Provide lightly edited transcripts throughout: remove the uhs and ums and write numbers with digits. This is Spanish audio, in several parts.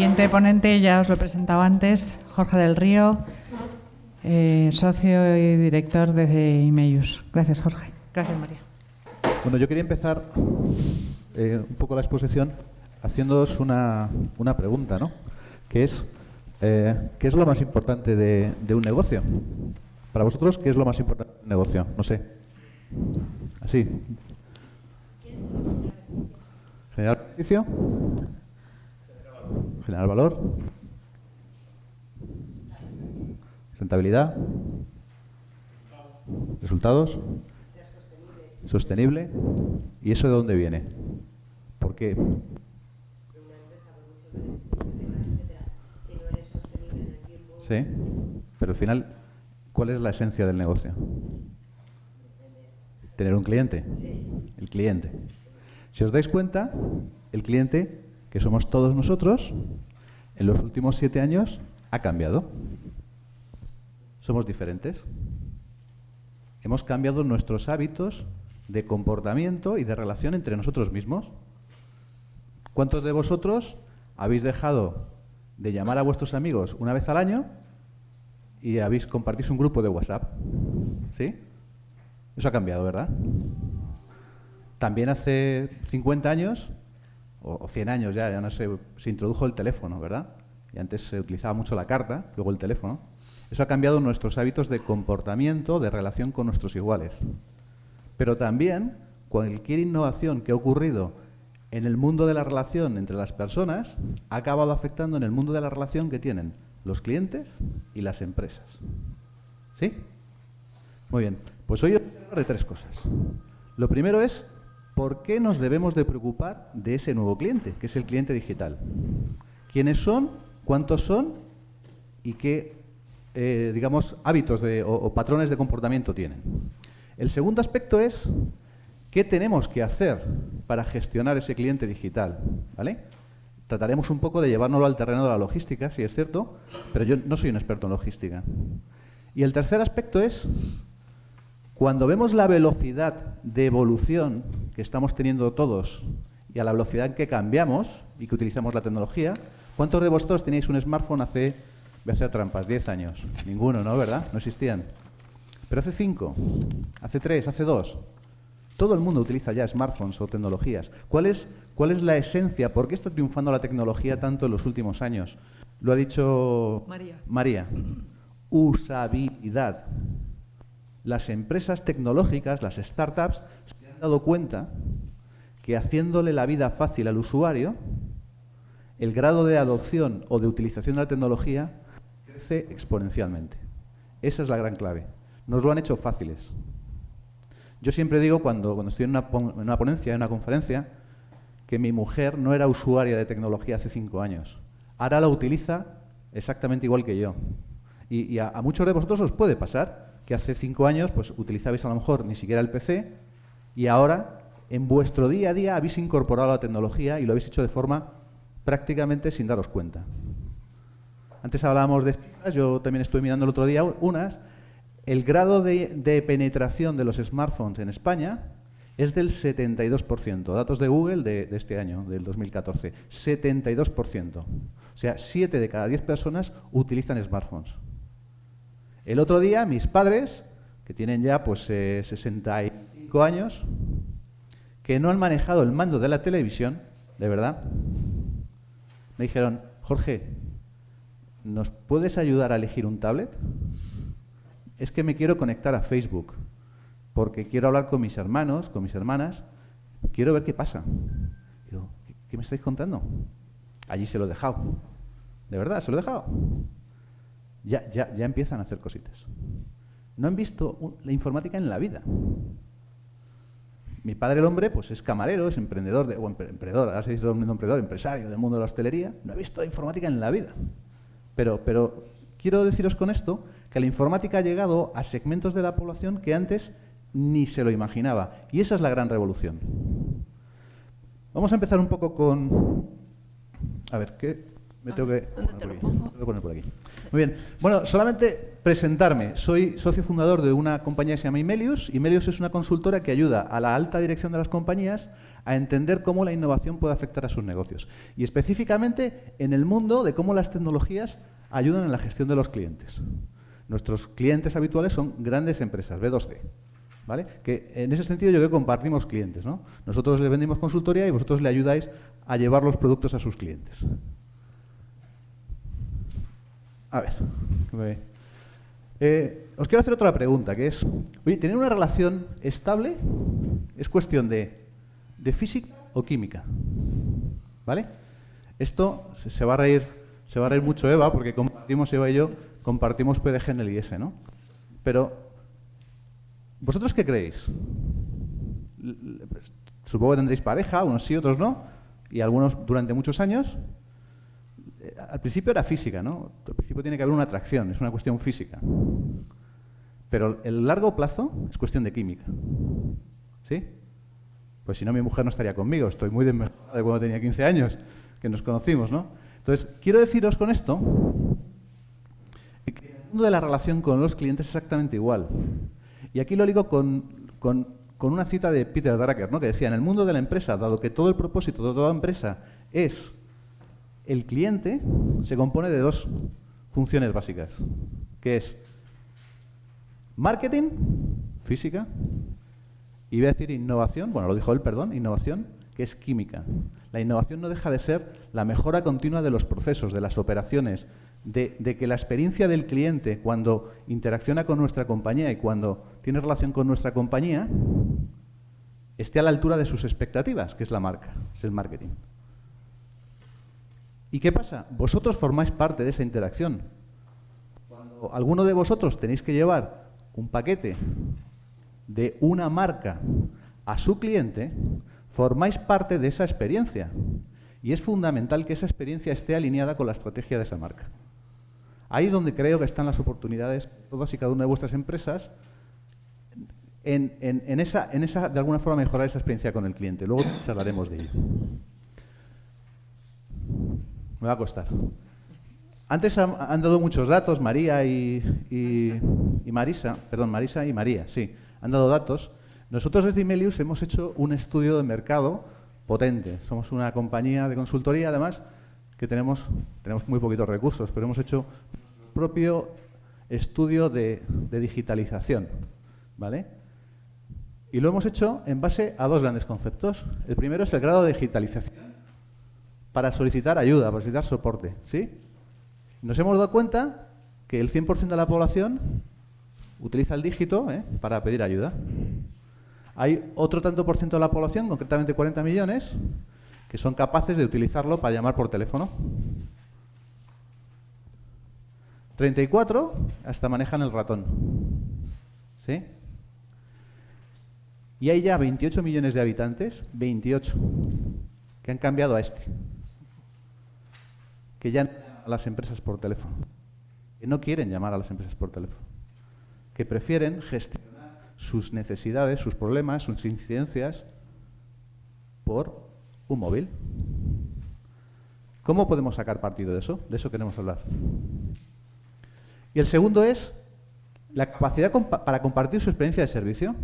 siguiente ponente ya os lo he presentado antes, Jorge del Río, socio y director de Imeyus. Gracias, Jorge. Gracias, María. Bueno, yo quería empezar un poco la exposición haciéndoos una pregunta, ¿no? Que es, ¿qué es lo más importante de un negocio? Para vosotros, ¿qué es lo más importante de un negocio? No sé. Así. Generar beneficio. Generar valor. Rentabilidad. Resultados. Sostenible. ¿Y eso de dónde viene? ¿Por qué? Sí, pero al final, ¿cuál es la esencia del negocio? Tener un cliente. El cliente. Si os dais cuenta, el cliente, que somos todos nosotros, en los últimos 7 años ha cambiado. Somos diferentes. Hemos cambiado nuestros hábitos de comportamiento y de relación entre nosotros mismos. ¿Cuántos de vosotros habéis dejado de llamar a vuestros amigos una vez al año y compartís un grupo de WhatsApp? ¿Sí? Eso ha cambiado, ¿verdad? También hace 50 años, o 100 años ya no sé, se introdujo el teléfono, ¿verdad? Y antes se utilizaba mucho la carta, luego el teléfono. Eso ha cambiado nuestros hábitos de comportamiento, de relación con nuestros iguales. Pero también, cualquier innovación que ha ocurrido en el mundo de la relación entre las personas ha acabado afectando en el mundo de la relación que tienen los clientes y las empresas. ¿Sí? Muy bien. Pues hoy os voy a hablar de 3 cosas. Lo primero es, ¿por qué nos debemos de preocupar de ese nuevo cliente, que es el cliente digital? ¿Quiénes son? ¿Cuántos son? ¿Y qué, digamos, hábitos o patrones de comportamiento tienen? El segundo aspecto es, ¿qué tenemos que hacer para gestionar ese cliente digital? ¿Vale? Trataremos un poco de llevárnoslo al terreno de la logística, si es cierto, pero yo no soy un experto en logística. Y el tercer aspecto es, cuando vemos la velocidad de evolución que estamos teniendo todos y a la velocidad en que cambiamos y que utilizamos la tecnología, ¿cuántos de vosotros teníais un smartphone hace, voy a hacer trampas, 10 años? Ninguno, ¿no? ¿Verdad? No existían. Pero hace 5, hace 3, hace 2, todo el mundo utiliza ya smartphones o tecnologías. ¿Cuál es la esencia? ¿Por qué está triunfando la tecnología tanto en los últimos años? Lo ha dicho María. Usabilidad. Las empresas tecnológicas, las startups, se han dado cuenta que haciéndole la vida fácil al usuario, el grado de adopción o de utilización de la tecnología crece exponencialmente. Esa es la gran clave. Nos lo han hecho fáciles. Yo siempre digo, cuando estoy en una ponencia, en una conferencia, que mi mujer no era usuaria de tecnología hace 5 años. Ahora la utiliza exactamente igual que yo. Y a muchos de vosotros os puede pasar que hace 5 años pues utilizabais a lo mejor ni siquiera el PC y ahora en vuestro día a día habéis incorporado la tecnología y lo habéis hecho de forma prácticamente sin daros cuenta. Antes hablábamos de cifras, yo también estoy mirando el otro día unas. El grado de penetración de los smartphones en España es del 72%. Datos de Google de este año, del 2014. 72%. O sea, 7 de cada 10 personas utilizan smartphones. El otro día, mis padres, que tienen ya pues 65 años, que no han manejado el mando de la televisión, de verdad, me dijeron, Jorge, ¿nos puedes ayudar a elegir un tablet? Es que me quiero conectar a Facebook, porque quiero hablar con mis hermanos, con mis hermanas, quiero ver qué pasa. Digo, ¿qué me estáis contando? Allí se lo he dejado. De verdad, se lo he dejado. Ya empiezan a hacer cositas. No han visto la informática en la vida. Mi padre, el hombre, pues es camarero, es emprendedor, emprendedor, ahora se dice todo el mundo emprendedor, empresario del mundo de la hostelería. No ha visto la informática en la vida. Pero quiero deciros con esto que la informática ha llegado a segmentos de la población que antes ni se lo imaginaba. Y esa es la gran revolución. Vamos a empezar un poco con... A ver, ¿qué? Me tengo que poner por aquí. Sí. Muy bien. Bueno, solamente presentarme. Soy socio fundador de una compañía que se llama Imelius. Imelius es una consultora que ayuda a la alta dirección de las compañías a entender cómo la innovación puede afectar a sus negocios. Y específicamente en el mundo de cómo las tecnologías ayudan en la gestión de los clientes. Nuestros clientes habituales son grandes empresas, B2C. ¿Vale? Que en ese sentido yo creo que compartimos clientes, ¿no? Nosotros les vendimos consultoría y vosotros le ayudáis a llevar los productos a sus clientes. A ver. Os quiero hacer otra pregunta, que es, oye, ¿tener una relación estable es cuestión de física o química? ¿Vale? Esto se va a reír mucho Eva, porque compartimos, Eva y yo, compartimos PDG en el IS, ¿no? Pero ¿vosotros qué creéis? Supongo que tendréis pareja, unos sí, otros no, y algunos durante muchos años. Al principio era física, ¿no? Al principio tiene que haber una atracción, es una cuestión física. Pero el largo plazo es cuestión de química. ¿Sí? Pues si no, mi mujer no estaría conmigo. Estoy muy desmejorada de cuando tenía 15 años, que nos conocimos, ¿no? Entonces, quiero deciros con esto que el mundo de la relación con los clientes es exactamente igual. Y aquí lo ligo con una cita de Peter Drucker, ¿no? Que decía, en el mundo de la empresa, dado que todo el propósito de toda empresa es el cliente, se compone de dos funciones básicas, que es marketing, física, y voy a decir innovación, bueno, lo dijo él, perdón, innovación, que es química. La innovación no deja de ser la mejora continua de los procesos, de las operaciones, de que la experiencia del cliente cuando interacciona con nuestra compañía y cuando tiene relación con nuestra compañía esté a la altura de sus expectativas, que es la marca, es el marketing. ¿Y qué pasa? Vosotros formáis parte de esa interacción. Cuando alguno de vosotros tenéis que llevar un paquete de una marca a su cliente, formáis parte de esa experiencia. Y es fundamental que esa experiencia esté alineada con la estrategia de esa marca. Ahí es donde creo que están las oportunidades de todas y cada una de vuestras empresas en esa, de alguna forma, mejorar esa experiencia con el cliente. Luego charlaremos de ello. Me va a costar. Antes han dado muchos datos, María y Marisa, perdón, Marisa y María, sí, han dado datos. Nosotros desde Imelius hemos hecho un estudio de mercado potente. Somos una compañía de consultoría, además, que tenemos muy poquitos recursos, pero hemos hecho nuestro propio estudio de digitalización, ¿vale? Y lo hemos hecho en base a dos grandes conceptos. El primero es el grado de digitalización para solicitar ayuda, para solicitar soporte, ¿sí? Nos hemos dado cuenta que el 100% de la población utiliza el dígito para pedir ayuda. Hay otro tanto por ciento de la población, concretamente 40 millones, que son capaces de utilizarlo para llamar por teléfono. 34 hasta manejan el ratón, ¿sí? Y hay ya 28 millones de habitantes, 28, que han cambiado a este. Que ya no llaman a las empresas por teléfono. Que no quieren llamar a las empresas por teléfono. Que prefieren gestionar sus necesidades, sus problemas, sus incidencias por un móvil. ¿Cómo podemos sacar partido de eso? De eso queremos hablar. Y el segundo es la capacidad para compartir su experiencia de servicio.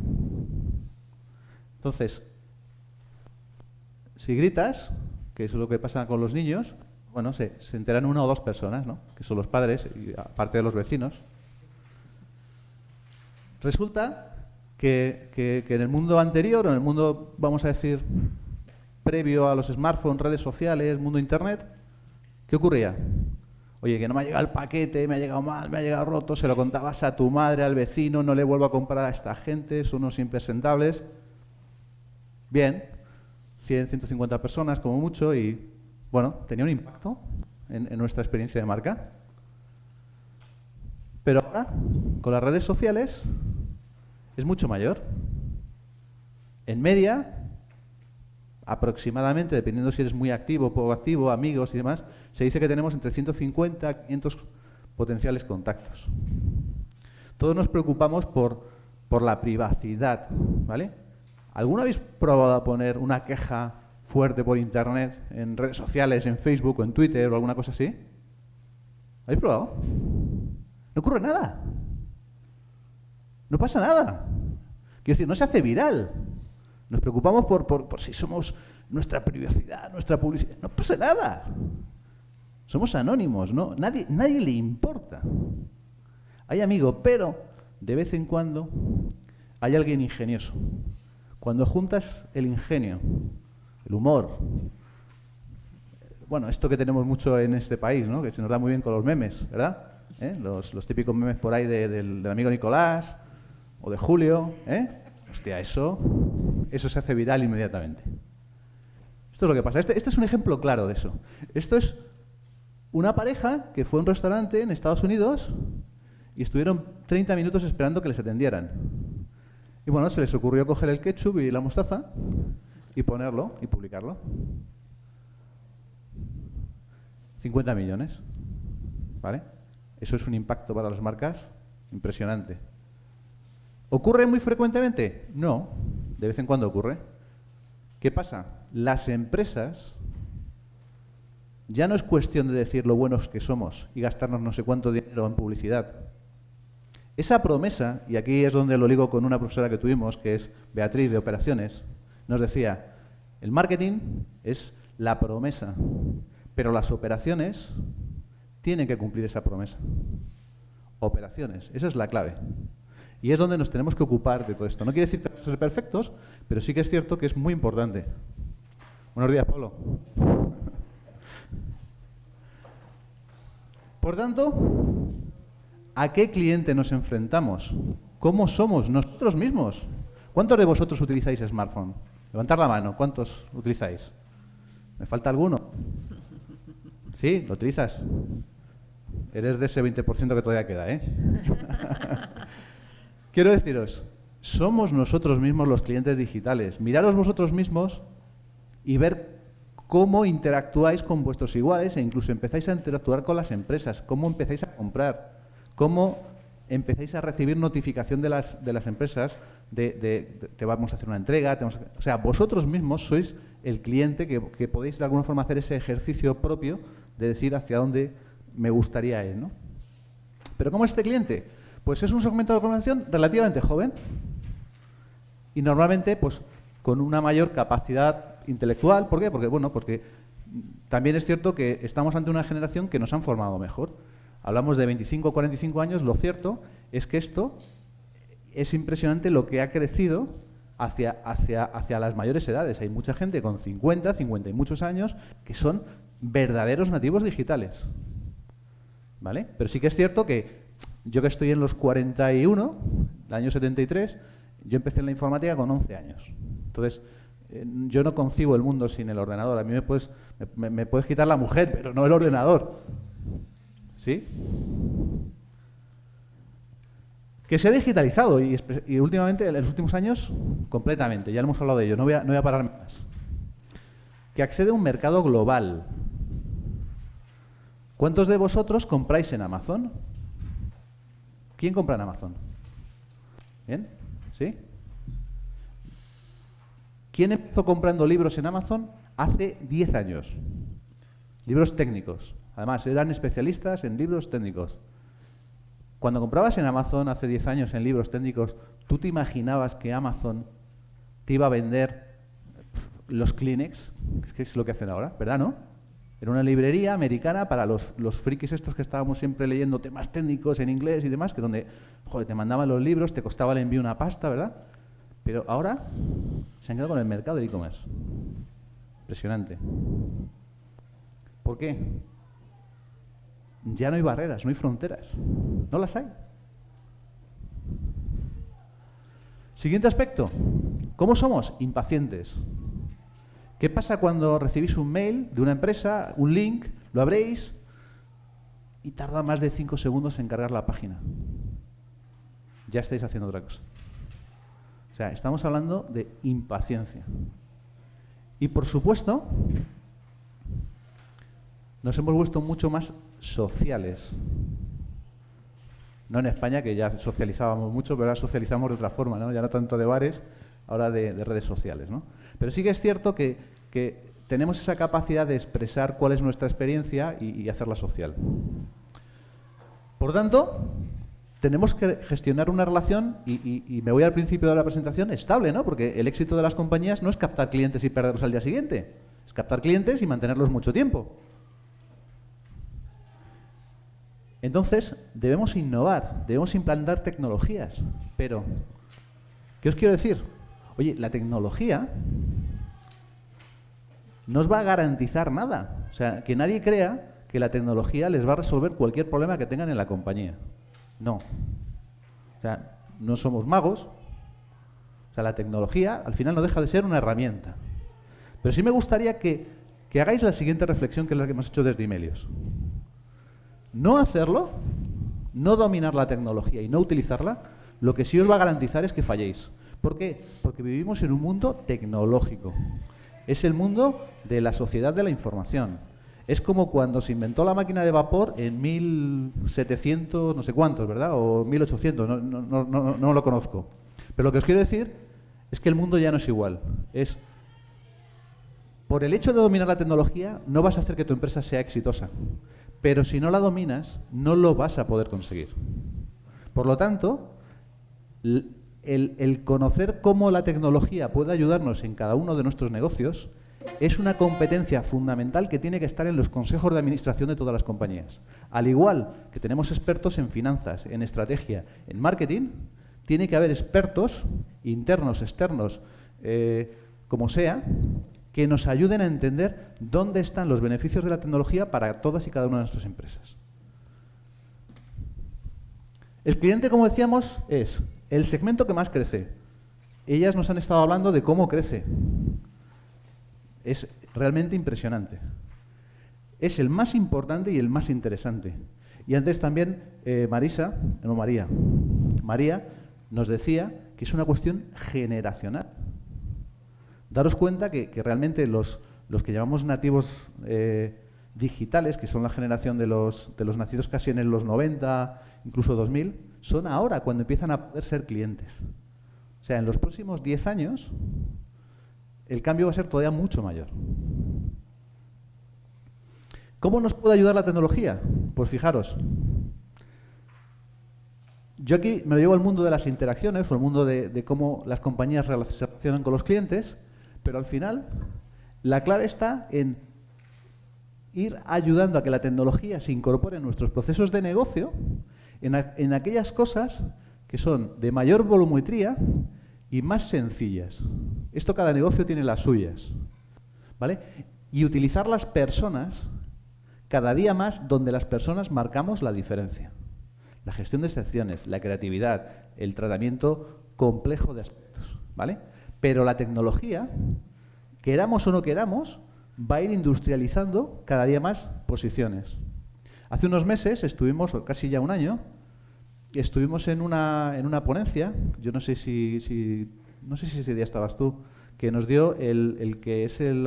Entonces, si gritas, que es lo que pasa con los niños, bueno, se enteran una o dos personas, ¿no? Que son los padres, y aparte de los vecinos. Resulta que en el mundo anterior, o en el mundo, vamos a decir, previo a los smartphones, redes sociales, mundo internet, ¿qué ocurría? Oye, que no me ha llegado el paquete, me ha llegado mal, me ha llegado roto, se lo contabas a tu madre, al vecino, no le vuelvo a comprar a esta gente, son unos impresentables. Bien, 100, 150 personas como mucho y, bueno, tenía un impacto en nuestra experiencia de marca. Pero ahora, con las redes sociales, es mucho mayor. En media, aproximadamente, dependiendo si eres muy activo, poco activo, amigos y demás, se dice que tenemos entre 150 y 500 potenciales contactos. Todos nos preocupamos por la privacidad, ¿vale? ¿Alguna habéis probado a poner una queja fuerte por internet, en redes sociales, en Facebook o en Twitter o alguna cosa así? ¿Habéis probado? No ocurre nada. No pasa nada. Quiero decir, no se hace viral. Nos preocupamos por si somos nuestra privacidad, nuestra publicidad. No pasa nada. Somos anónimos, ¿no? Nadie le importa. Hay amigo, pero de vez en cuando hay alguien ingenioso. Cuando juntas el ingenio, el humor, bueno, esto que tenemos mucho en este país, ¿no? Que se nos da muy bien con los memes, ¿verdad? Los típicos memes por ahí del amigo Nicolás o de Julio, Hostia, eso se hace viral inmediatamente. Esto es lo que pasa. Este es un ejemplo claro de eso. Esto es una pareja que fue a un restaurante en Estados Unidos y estuvieron 30 minutos esperando que les atendieran. Y bueno, se les ocurrió coger el ketchup y la mostaza y ponerlo y publicarlo. 50 millones. ¿Vale? Eso es un impacto para las marcas impresionante. ¿Ocurre muy frecuentemente? No. De vez en cuando ocurre. ¿Qué pasa? Las empresas ya no es cuestión de decir lo buenos que somos y gastarnos no sé cuánto dinero en publicidad. Esa promesa, y aquí es donde lo ligo con una profesora que tuvimos, que es Beatriz de Operaciones, nos decía, el marketing es la promesa, pero las operaciones tienen que cumplir esa promesa. Operaciones, esa es la clave. Y es donde nos tenemos que ocupar de todo esto. No quiere decir que vamos a ser perfectos, pero sí que es cierto que es muy importante. Buenos días, Pablo. Por tanto, ¿a qué cliente nos enfrentamos? ¿Cómo somos nosotros mismos? ¿Cuántos de vosotros utilizáis smartphone? Levantad la mano, ¿cuántos utilizáis? ¿Me falta alguno? ¿Sí? ¿Lo utilizas? Eres de ese 20% que todavía queda, ¿eh? Quiero deciros, somos nosotros mismos los clientes digitales. Miraros vosotros mismos y ver cómo interactuáis con vuestros iguales e incluso empezáis a interactuar con las empresas, cómo empezáis a comprar, cómo empezáis a recibir notificación de las empresas de te vamos a hacer una entrega. O sea, vosotros mismos sois el cliente que podéis de alguna forma hacer ese ejercicio propio de decir hacia dónde me gustaría ir, ¿no? ¿Pero cómo es este cliente? Pues es un segmento de población relativamente joven y normalmente pues con una mayor capacidad intelectual. ¿Por qué? Porque también es cierto que estamos ante una generación que nos han formado mejor. Hablamos de 25 o 45 años, lo cierto es que esto es impresionante lo que ha crecido hacia las mayores edades. Hay mucha gente con 50 y muchos años que son verdaderos nativos digitales. ¿Vale? Pero sí que es cierto que yo que estoy en los 41, el año 73, yo empecé en la informática con 11 años. Entonces, yo no concibo el mundo sin el ordenador. A mí me puedes quitar la mujer, pero no el ordenador. ¿Sí? Que se ha digitalizado y últimamente, en los últimos años, completamente. Ya hemos hablado de ello, no voy a pararme más. Que accede a un mercado global. ¿Cuántos de vosotros compráis en Amazon? ¿Quién compra en Amazon? ¿Bien? ¿Sí? ¿Quién empezó comprando libros en Amazon hace 10 años? Libros técnicos. Además, eran especialistas en libros técnicos. Cuando comprabas en Amazon hace 10 años en libros técnicos, ¿tú te imaginabas que Amazon te iba a vender los Kleenex? Que es lo que hacen ahora, ¿verdad, no? Era una librería americana para los frikis estos que estábamos siempre leyendo temas técnicos en inglés y demás, que donde, joder, te mandaban los libros, te costaba el envío una pasta, ¿verdad? Pero ahora se han quedado con el mercado del e-commerce. Impresionante. ¿Por qué? Ya no hay barreras, no hay fronteras. No las hay. Siguiente aspecto. ¿Cómo somos? Impacientes. ¿Qué pasa cuando recibís un mail de una empresa, un link, lo abréis y tarda más de 5 segundos en cargar la página? Ya estáis haciendo otra cosa. O sea, estamos hablando de impaciencia. Y por supuesto, nos hemos vuelto mucho más sociales. No en España, que ya socializábamos mucho, pero ahora socializamos de otra forma, ¿no? Ya no tanto de bares, ahora de redes sociales, ¿no? Pero sí que es cierto que tenemos esa capacidad de expresar cuál es nuestra experiencia y hacerla social. Por tanto, tenemos que gestionar una relación, y me voy al principio de la presentación, estable, ¿no? Porque el éxito de las compañías no es captar clientes y perderlos al día siguiente. Es captar clientes y mantenerlos mucho tiempo. Entonces, debemos innovar, debemos implantar tecnologías. Pero, ¿qué os quiero decir? Oye, la tecnología no os va a garantizar nada. O sea, que nadie crea que la tecnología les va a resolver cualquier problema que tengan en la compañía. No. O sea, no somos magos. O sea, la tecnología al final no deja de ser una herramienta. Pero sí me gustaría que hagáis la siguiente reflexión, que es la que hemos hecho desde Imelios. No hacerlo, no dominar la tecnología y no utilizarla, lo que sí os va a garantizar es que falléis. ¿Por qué? Porque vivimos en un mundo tecnológico. Es el mundo de la sociedad de la información. Es como cuando se inventó la máquina de vapor en 1700, no sé cuántos, ¿verdad? O 1800, no lo conozco. Pero lo que os quiero decir es que el mundo ya no es igual. Por el hecho de dominar la tecnología, no vas a hacer que tu empresa sea exitosa. Pero si no la dominas, no lo vas a poder conseguir. Por lo tanto, el conocer cómo la tecnología puede ayudarnos en cada uno de nuestros negocios es una competencia fundamental que tiene que estar en los consejos de administración de todas las compañías. Al igual que tenemos expertos en finanzas, en estrategia, en marketing, tiene que haber expertos internos, externos, como sea, que nos ayuden a entender dónde están los beneficios de la tecnología para todas y cada una de nuestras empresas. El cliente, como decíamos, es el segmento que más crece. Ellas nos han estado hablando de cómo crece. Es realmente impresionante. Es el más importante y el más interesante. Y antes también María nos decía que es una cuestión generacional. Daros cuenta que realmente los que llamamos nativos digitales, que son la generación de los nacidos casi en los 90, incluso 2000, son ahora cuando empiezan a poder ser clientes. O sea, en los próximos 10 años el cambio va a ser todavía mucho mayor. ¿Cómo nos puede ayudar la tecnología? Pues fijaros, yo aquí me lo llevo al mundo de las interacciones o al mundo de cómo las compañías se relacionan con los clientes, pero al final la clave está en ir ayudando a que la tecnología se incorpore en nuestros procesos de negocio, en aquellas cosas que son de mayor volumetría y más sencillas. Esto cada negocio tiene las suyas, ¿vale? Y utilizar las personas cada día más donde las personas marcamos la diferencia. La gestión de excepciones, la creatividad, el tratamiento complejo de aspectos, ¿vale? Pero la tecnología, queramos o no queramos, va a ir industrializando cada día más posiciones. Hace unos meses estuvimos, o casi ya un año, estuvimos en una ponencia, yo no sé si ese día estabas tú, que nos dio el que es en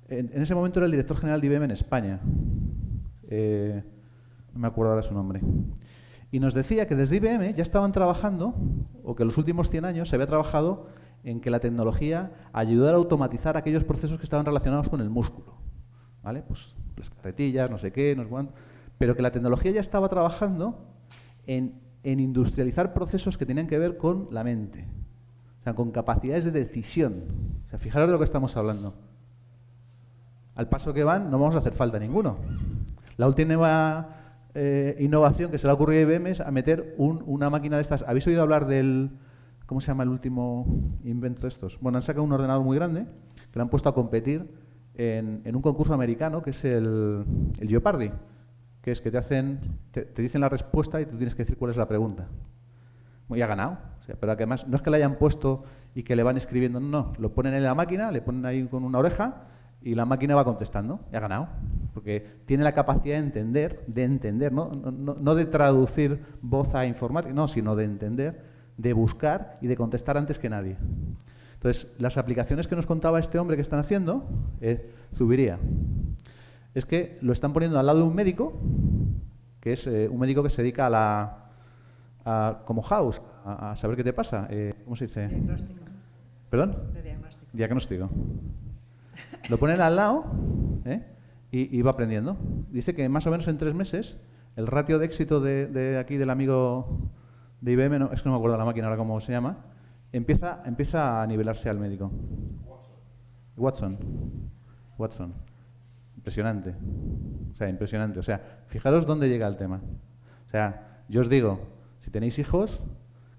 ese momento era el director general de IBM en España. No me acuerdo ahora su nombre. Y nos decía que desde IBM ya estaban trabajando, o que en los últimos 100 años se había trabajado en que la tecnología ayudara a automatizar aquellos procesos que estaban relacionados con el músculo. ¿Vale? Pues las carretillas, no sé qué, no sé cuánto. Pero que la tecnología ya estaba trabajando en industrializar procesos que tenían que ver con la mente. O sea, con capacidades de decisión. O sea, fijaros de lo que estamos hablando. Al paso que van, no vamos a hacer falta ninguno. La última innovación que se le ha ocurrido a IBM es a meter una máquina de estas. ¿Habéis oído hablar del... ¿Cómo se llama el último invento de estos? Bueno, han sacado un ordenador muy grande que lo han puesto a competir en un concurso americano que es el Jeopardy, que es que te dicen la respuesta y tú tienes que decir cuál es la pregunta. Y ha ganado. O sea, pero además no es que le hayan puesto y que le van escribiendo, no, lo ponen en la máquina, le ponen ahí con una oreja y la máquina va contestando. Y ha ganado. Porque tiene la capacidad de entender, no de traducir voz a informática, no, sino de entender, de buscar y de contestar antes que nadie. Entonces, las aplicaciones que nos contaba este hombre que están haciendo, Zubiría, es que lo están poniendo al lado de un médico, que es un médico que se dedica como House, a saber qué te pasa. ¿Cómo se dice? Diagnóstico. ¿Perdón? De diagnóstico. Diagnóstico. Lo ponen al lado y va aprendiendo. Dice que más o menos en 3 meses el ratio de éxito de aquí del amigo de IBM, es que no me acuerdo la máquina ahora cómo se llama, empieza a nivelarse al médico. Watson. Impresionante. O sea, impresionante. O sea, fijaros dónde llega el tema. O sea, yo os digo, si tenéis hijos,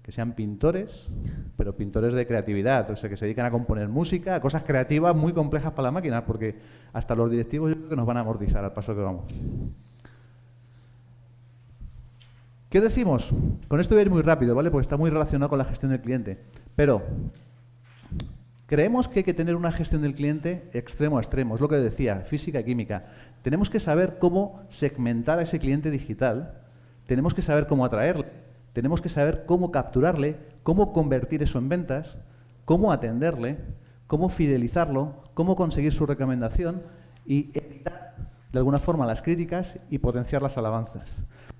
que sean pintores, pero pintores de creatividad, o sea, que se dedican a componer música, a cosas creativas muy complejas para la máquina, porque hasta los directivos yo creo que nos van a amortizar al paso que vamos. ¿Qué decimos? Con esto voy a ir muy rápido, ¿vale? Porque está muy relacionado con la gestión del cliente. Pero creemos que hay que tener una gestión del cliente extremo a extremo. Es lo que decía, física y química. Tenemos que saber cómo segmentar a ese cliente digital. Tenemos que saber cómo atraerle. Tenemos que saber cómo capturarle, cómo convertir eso en ventas, cómo atenderle, cómo fidelizarlo, cómo conseguir su recomendación y evitar de alguna forma las críticas y potenciar las alabanzas.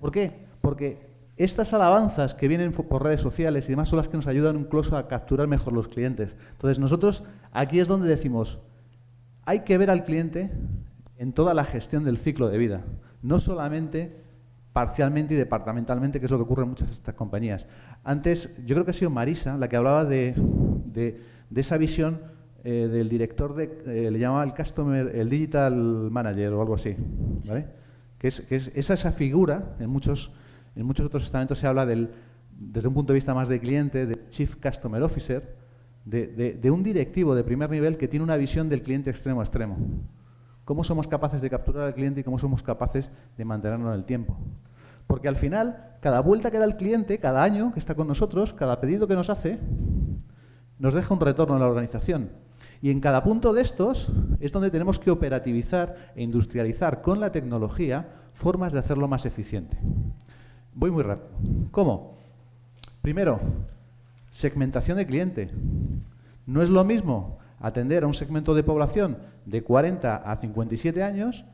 ¿Por qué? Porque estas alabanzas que vienen por redes sociales y demás son las que nos ayudan incluso a capturar mejor los clientes. Entonces nosotros aquí es donde decimos, hay que ver al cliente en toda la gestión del ciclo de vida, no solamente parcialmente y departamentalmente, que es lo que ocurre en muchas de estas compañías. Antes, yo creo que ha sido Marisa la que hablaba de esa visión del director le llamaba el Digital Manager o algo así, ¿vale? Que es esa figura, en muchos otros estamentos se habla desde un punto de vista más de cliente, de Chief Customer Officer, de un directivo de primer nivel que tiene una visión del cliente extremo a extremo. ¿Cómo somos capaces de capturar al cliente y cómo somos capaces de mantenerlo en el tiempo? Porque al final, cada vuelta que da el cliente, cada año que está con nosotros, cada pedido que nos hace, nos deja un retorno a la organización. Y en cada punto de estos es donde tenemos que operativizar e industrializar con la tecnología formas de hacerlo más eficiente. Voy muy rápido. ¿Cómo? Primero, segmentación de cliente. No es lo mismo atender a un segmento de población de 40 a 57 años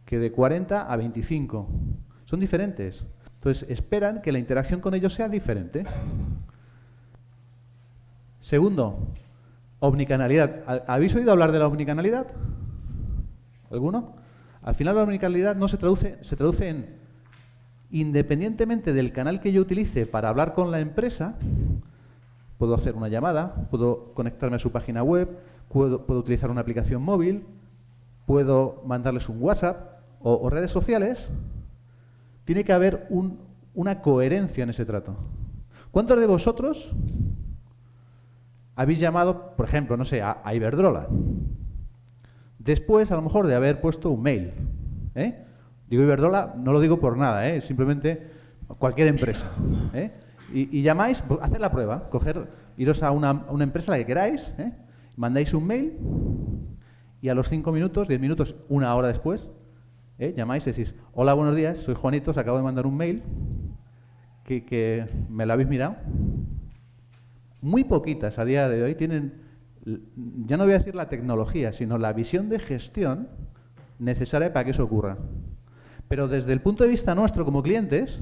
que de 40 a 25. Son diferentes. Entonces, esperan que la interacción con ellos sea diferente. Segundo, omnicanalidad. ¿Habéis oído hablar de la omnicanalidad? ¿Alguno? Al final la omnicanalidad no se traduce en, independientemente del canal que yo utilice para hablar con la empresa, puedo hacer una llamada, puedo conectarme a su página web, puedo utilizar una aplicación móvil, puedo mandarles un WhatsApp o redes sociales. Tiene que haber una coherencia en ese trato. ¿Cuántos de vosotros habéis llamado, por ejemplo, no sé, a Iberdrola? Después, a lo mejor, de haber puesto un mail. Digo Iberdrola, no lo digo por nada, simplemente cualquier empresa. Y llamáis, pues, haced la prueba, iros a una empresa, la que queráis, mandáis un mail y a los 5 minutos, 10 minutos, una hora después, llamáis y decís, hola, buenos días, soy Juanito, os acabo de mandar un mail que me lo habéis mirado. Muy poquitas a día de hoy tienen, ya no voy a decir la tecnología, sino la visión de gestión necesaria para que eso ocurra. Pero desde el punto de vista nuestro como clientes,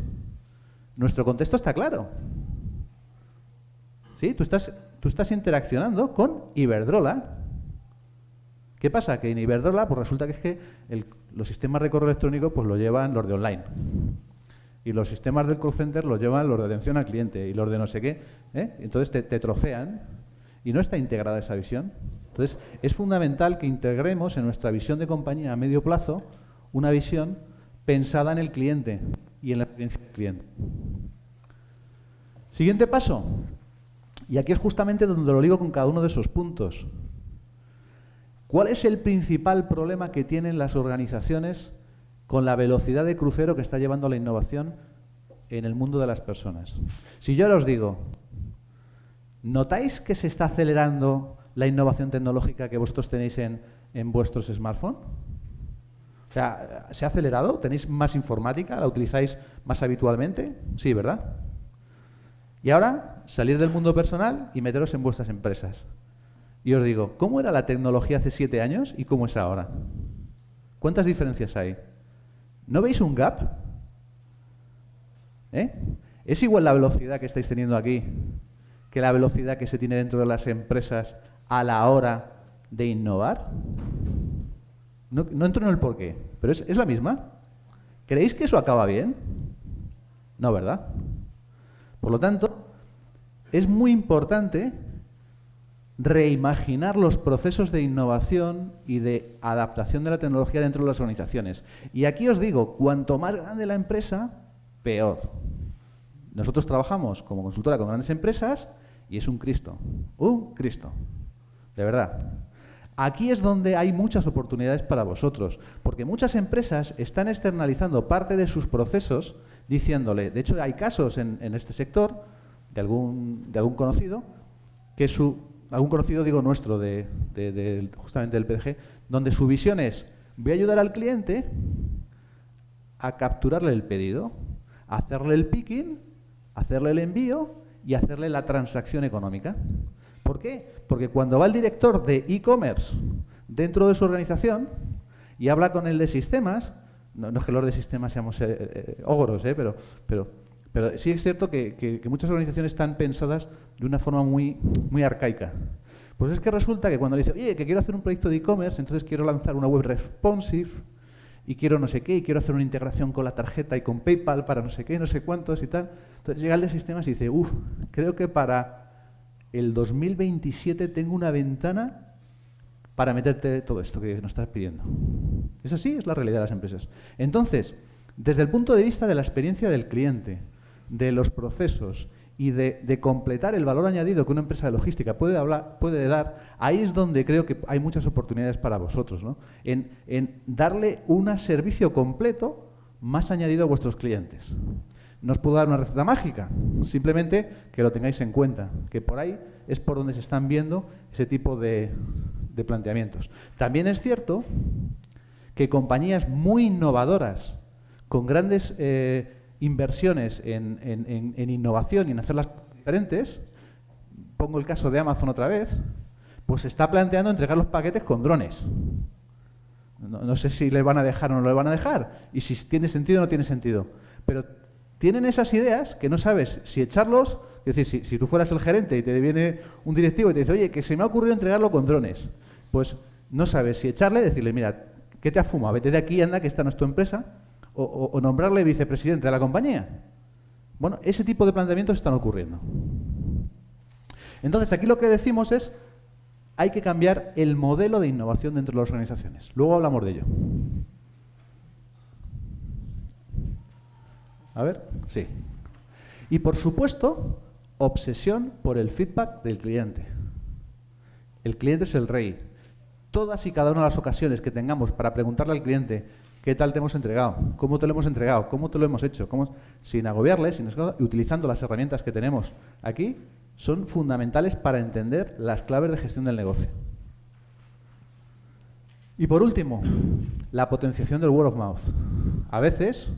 nuestro contexto está claro. ¿Sí? Tú estás interaccionando con Iberdrola. ¿Qué pasa? Que en Iberdrola pues resulta que es que los sistemas de correo electrónico pues lo llevan los de online. Y los sistemas del call center los llevan los de atención al cliente y los de no sé qué. Entonces te trocean y no está integrada esa visión. Entonces es fundamental que integremos en nuestra visión de compañía a medio plazo una visión pensada en el cliente y en la experiencia del cliente. Siguiente paso. Y aquí es justamente donde lo ligo con cada uno de esos puntos. ¿Cuál es el principal problema que tienen las organizaciones con la velocidad de crucero que está llevando la innovación en el mundo de las personas? Si yo os digo, ¿notáis que se está acelerando la innovación tecnológica que vosotros tenéis en vuestros smartphones? O sea, ¿se ha acelerado? ¿Tenéis más informática? ¿La utilizáis más habitualmente? Sí, ¿verdad? Y ahora, salir del mundo personal y meteros en vuestras empresas. Y os digo, ¿cómo era la tecnología hace 7 años y cómo es ahora? ¿Cuántas diferencias hay? ¿No veis un gap? ¿Es igual la velocidad que estáis teniendo aquí que la velocidad que se tiene dentro de las empresas a la hora de innovar? No entro en el porqué, pero es la misma. ¿Creéis que eso acaba bien? No, ¿verdad? Por lo tanto, es muy importante reimaginar los procesos de innovación y de adaptación de la tecnología dentro de las organizaciones. Y aquí os digo, cuanto más grande la empresa, peor. Nosotros trabajamos como consultora con grandes empresas y es un Cristo, de verdad. Aquí es donde hay muchas oportunidades para vosotros, porque muchas empresas están externalizando parte de sus procesos diciéndole, de hecho hay casos en este sector de algún conocido, que algún conocido digo nuestro, justamente del PDG, donde su visión es, voy a ayudar al cliente a capturarle el pedido, a hacerle el picking, hacerle el envío y hacerle la transacción económica. ¿Por qué? Porque cuando va el director de e-commerce dentro de su organización y habla con el de sistemas, no es que los de sistemas seamos ogros, pero sí es cierto que muchas organizaciones están pensadas de una forma muy arcaica. Pues es que resulta que cuando le dice, oye, que quiero hacer un proyecto de e-commerce, entonces quiero lanzar una web responsive y quiero no sé qué, y quiero hacer una integración con la tarjeta y con PayPal para no sé qué, no sé cuántos y tal. Entonces llega el de sistemas y dice, creo que para el 2027 tengo una ventana para meterte todo esto que nos estás pidiendo. Es así, es la realidad de las empresas. Entonces, desde el punto de vista de la experiencia del cliente, de los procesos y de completar el valor añadido que una empresa de logística puede dar, ahí es donde creo que hay muchas oportunidades para vosotros, ¿no? En darle un servicio completo más añadido a vuestros clientes. No os puedo dar una receta mágica, simplemente que lo tengáis en cuenta, que por ahí es por donde se están viendo ese tipo de planteamientos. También es cierto que compañías muy innovadoras, con grandes inversiones en innovación y en hacerlas diferentes, pongo el caso de Amazon otra vez, pues se está planteando entregar los paquetes con drones. No sé si le van a dejar o no le van a dejar, y si tiene sentido o no tiene sentido, pero tienen esas ideas que no sabes si echarlos, es decir, si tú fueras el gerente y te viene un directivo y te dice, oye, que se me ha ocurrido entregarlo con drones, pues no sabes si echarle y decirle, mira, ¿qué te has fumado? Vete de aquí, anda, que esta no es tu empresa, o nombrarle vicepresidente de la compañía. Bueno, ese tipo de planteamientos están ocurriendo. Entonces, aquí lo que decimos es, hay que cambiar el modelo de innovación dentro de las organizaciones. Luego hablamos de ello. A ver, sí. Y por supuesto, obsesión por el feedback del cliente. El cliente es el rey. Todas y cada una de las ocasiones que tengamos para preguntarle al cliente qué tal te hemos entregado, cómo te lo hemos entregado, cómo te lo hemos hecho, sin agobiarle, y utilizando las herramientas que tenemos aquí, son fundamentales para entender las claves de gestión del negocio. Y por último, la potenciación del word of mouth. A veces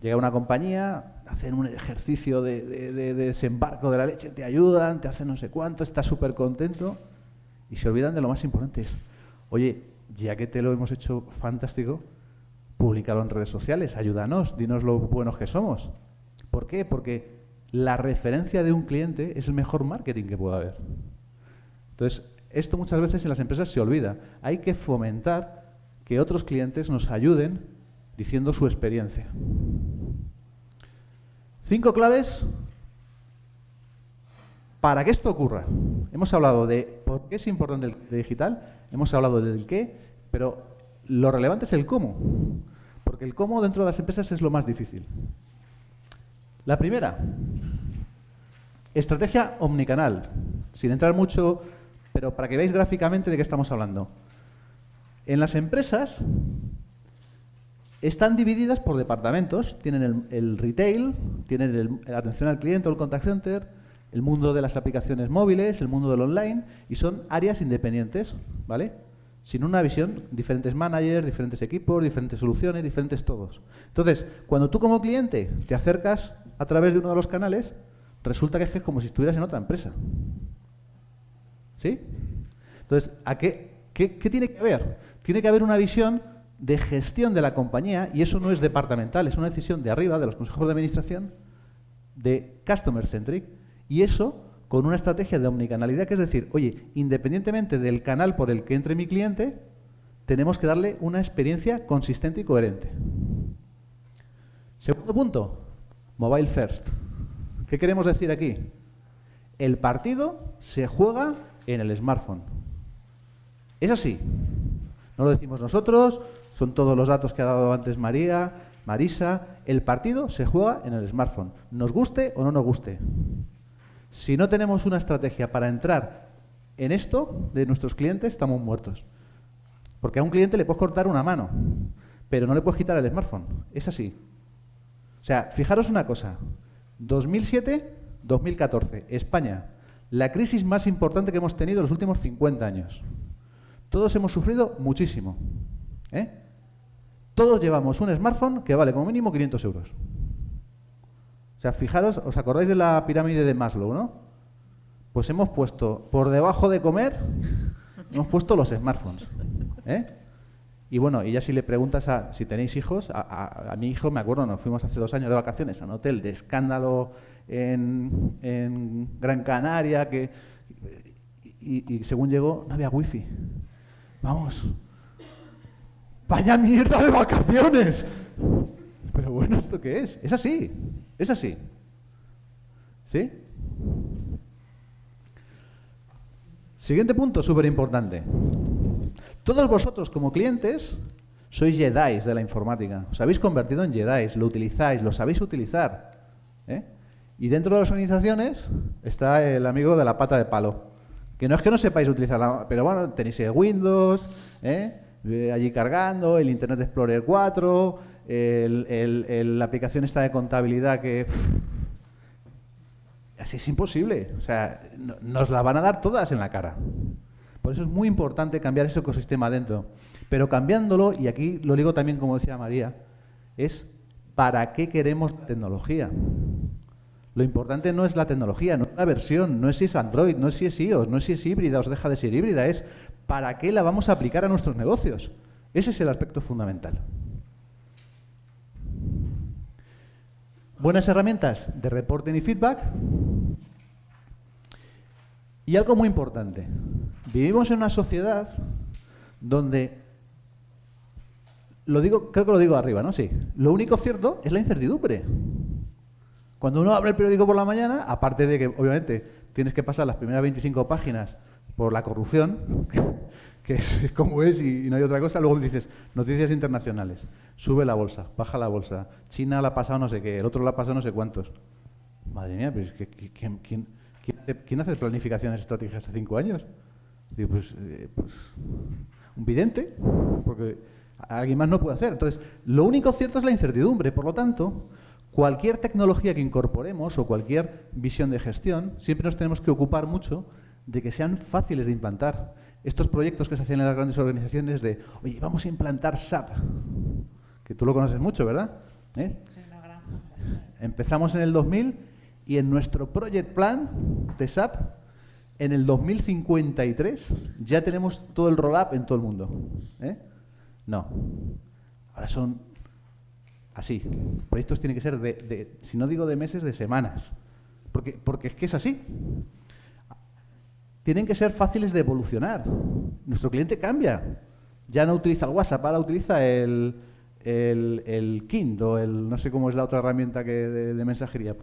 llega una compañía, hacen un ejercicio de desembarco de la leche, te ayudan, te hacen no sé cuánto, estás súper contento y se olvidan de lo más importante. Oye, ya que te lo hemos hecho fantástico, públicalo en redes sociales, ayúdanos, dinos lo buenos que somos. ¿Por qué? Porque la referencia de un cliente es el mejor marketing que puede haber. Entonces, esto muchas veces en las empresas se olvida. Hay que fomentar que otros clientes nos ayuden diciendo su experiencia. 5 claves para que esto ocurra. Hemos hablado de por qué es importante el digital, hemos hablado del qué, pero lo relevante es el cómo. Porque el cómo dentro de las empresas es lo más difícil. La primera, estrategia omnicanal. Sin entrar mucho, pero para que veáis gráficamente de qué estamos hablando. En las empresas están divididas por departamentos. Tienen el retail, tienen la atención al cliente o el contact center, el mundo de las aplicaciones móviles, el mundo del online, y son áreas independientes, ¿vale? Sin una visión, diferentes managers, diferentes equipos, diferentes soluciones, diferentes todos. Entonces, cuando tú como cliente te acercas a través de uno de los canales, resulta que es como si estuvieras en otra empresa. ¿Sí? Entonces, ¿qué tiene que haber? Tiene que haber una visión de gestión de la compañía, y eso no es departamental, es una decisión de arriba, de los consejos de administración, de customer centric, y eso con una estrategia de omnicanalidad, que es decir, oye, independientemente del canal por el que entre mi cliente, tenemos que darle una experiencia consistente y coherente. Segundo punto, mobile first. ¿Qué queremos decir aquí? El partido se juega en el smartphone. Es así. No lo decimos nosotros, son todos los datos que ha dado antes Marisa. El partido se juega en el smartphone, nos guste o no nos guste. Si no tenemos una estrategia para entrar en esto de nuestros clientes, estamos muertos. Porque a un cliente le puedes cortar una mano, pero no le puedes quitar el smartphone. Es así. O sea, fijaros una cosa. 2007-2014, España, la crisis más importante que hemos tenido en los últimos 50 años. Todos hemos sufrido muchísimo. Todos llevamos un smartphone que vale como mínimo 500 euros. O sea, fijaros, ¿os acordáis de la pirámide de Maslow, no? Pues hemos puesto, por debajo de comer, hemos puesto los smartphones. Y bueno, y ya si le preguntas si tenéis hijos, a mi hijo, me acuerdo, nos fuimos hace 2 años de vacaciones a un hotel de escándalo en Gran Canaria, y según llegó, no había wifi. Vamos, ¡vaya mierda de vacaciones! Pero bueno, ¿esto qué es? Es así, es así. ¿Sí? Siguiente punto, súper importante. Todos vosotros como clientes sois jedis de la informática. Os habéis convertido en jedis, lo utilizáis, lo sabéis utilizar. Y dentro de las organizaciones está el amigo de la pata de palo. Que no es que no sepáis utilizarla, pero bueno, tenéis el Windows, allí cargando, el Internet Explorer 4, la aplicación esta de contabilidad que... Así es imposible. O sea, nos la van a dar todas en la cara. Por eso es muy importante cambiar ese ecosistema dentro. Pero cambiándolo, y aquí lo digo también como decía María, es ¿para qué queremos tecnología? Lo importante no es la tecnología, no es la versión, no es si es Android, no es si es iOS, no es si es híbrida o deja de ser híbrida, es ¿para qué la vamos a aplicar a nuestros negocios? Ese es el aspecto fundamental. Buenas herramientas de reporting y feedback. Y algo muy importante. Vivimos en una sociedad donde, creo que lo digo arriba, ¿no? Sí. Lo único cierto es la incertidumbre. Cuando uno abre el periódico por la mañana, aparte de que, obviamente, tienes que pasar las primeras 25 páginas por la corrupción, que es como es y no hay otra cosa, luego dices, noticias internacionales, sube la bolsa, baja la bolsa, China la ha pasado no sé qué, el otro la ha pasado no sé cuántos. Madre mía, pero es que ¿quién hace planificaciones estratégicas hace 5 años? Digo, pues un vidente, porque alguien más no puede hacer. Entonces, lo único cierto es la incertidumbre. Por lo tanto, cualquier tecnología que incorporemos o cualquier visión de gestión, siempre nos tenemos que ocupar mucho de que sean fáciles de implantar. Estos proyectos que se hacen en las grandes organizaciones de, oye, vamos a implantar SAP, que tú lo conoces mucho, ¿verdad? Sí, una gran. Empezamos en el 2000 y en nuestro project plan de SAP, en el 2053, ya tenemos todo el roll-up en todo el mundo. No. Ahora son así. Proyectos tienen que ser si no digo de meses, de semanas. Porque es que es así. Tienen que ser fáciles de evolucionar. Nuestro cliente cambia. Ya no utiliza el WhatsApp, ahora utiliza el Kind o no sé cómo es la otra herramienta de mensajería.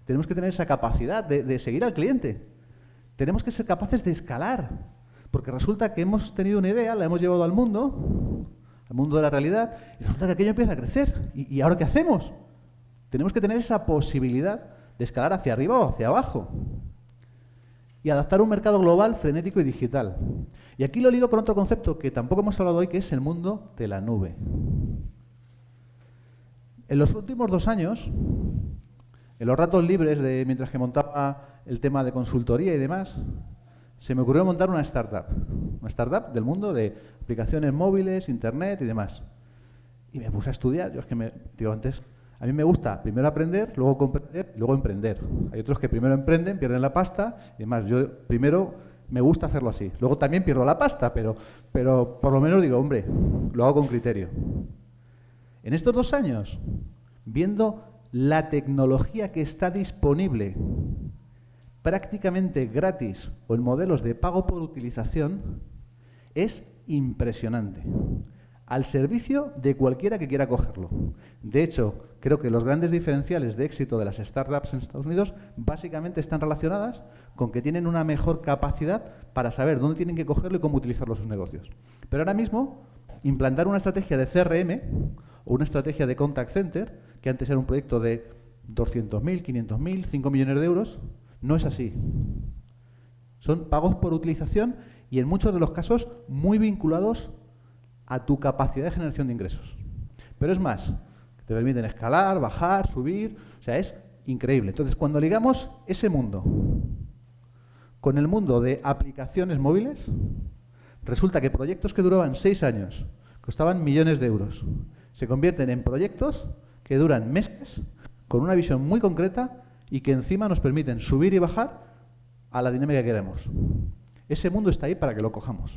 Tenemos que tener esa capacidad de seguir al cliente. Tenemos que ser capaces de escalar. Porque resulta que hemos tenido una idea, la hemos llevado al mundo de la realidad, y resulta que aquello empieza a crecer. ¿Y ahora qué hacemos? Tenemos que tener esa posibilidad de escalar hacia arriba o hacia abajo. Y adaptar un mercado global, frenético y digital. Y aquí lo ligo con otro concepto que tampoco hemos hablado hoy, que es el mundo de la nube. En los últimos 2 años, en los ratos libres, mientras que montaba el tema de consultoría y demás, se me ocurrió montar una startup del mundo de aplicaciones móviles, internet y demás. Y me puse a estudiar. Yo es que a mí me gusta primero aprender, luego comprender y luego emprender. Hay otros que primero emprenden, pierden la pasta y demás. Yo primero me gusta hacerlo así. Luego también pierdo la pasta, pero por lo menos digo, hombre, lo hago con criterio. En estos 2 años, viendo la tecnología que está disponible prácticamente gratis o en modelos de pago por utilización, es impresionante. al servicio de cualquiera que quiera cogerlo. De hecho, creo que los grandes diferenciales de éxito de las startups en Estados Unidos básicamente están relacionadas con que tienen una mejor capacidad para saber dónde tienen que cogerlo y cómo utilizarlo en sus negocios. Pero ahora mismo, implantar una estrategia de CRM o una estrategia de contact center, que antes era un proyecto de 200.000, 500.000, 5 millones de euros, no es así. Son pagos por utilización y en muchos de los casos muy vinculados a tu capacidad de generación de ingresos. Pero es más, te permiten escalar, bajar, subir, o sea, es increíble. Entonces, cuando ligamos ese mundo con el mundo de aplicaciones móviles, resulta que proyectos que duraban 6 años, costaban millones de euros, se convierten en proyectos que duran meses, con una visión muy concreta y que encima nos permiten subir y bajar a la dinámica que queremos. Ese mundo está ahí para que lo cojamos.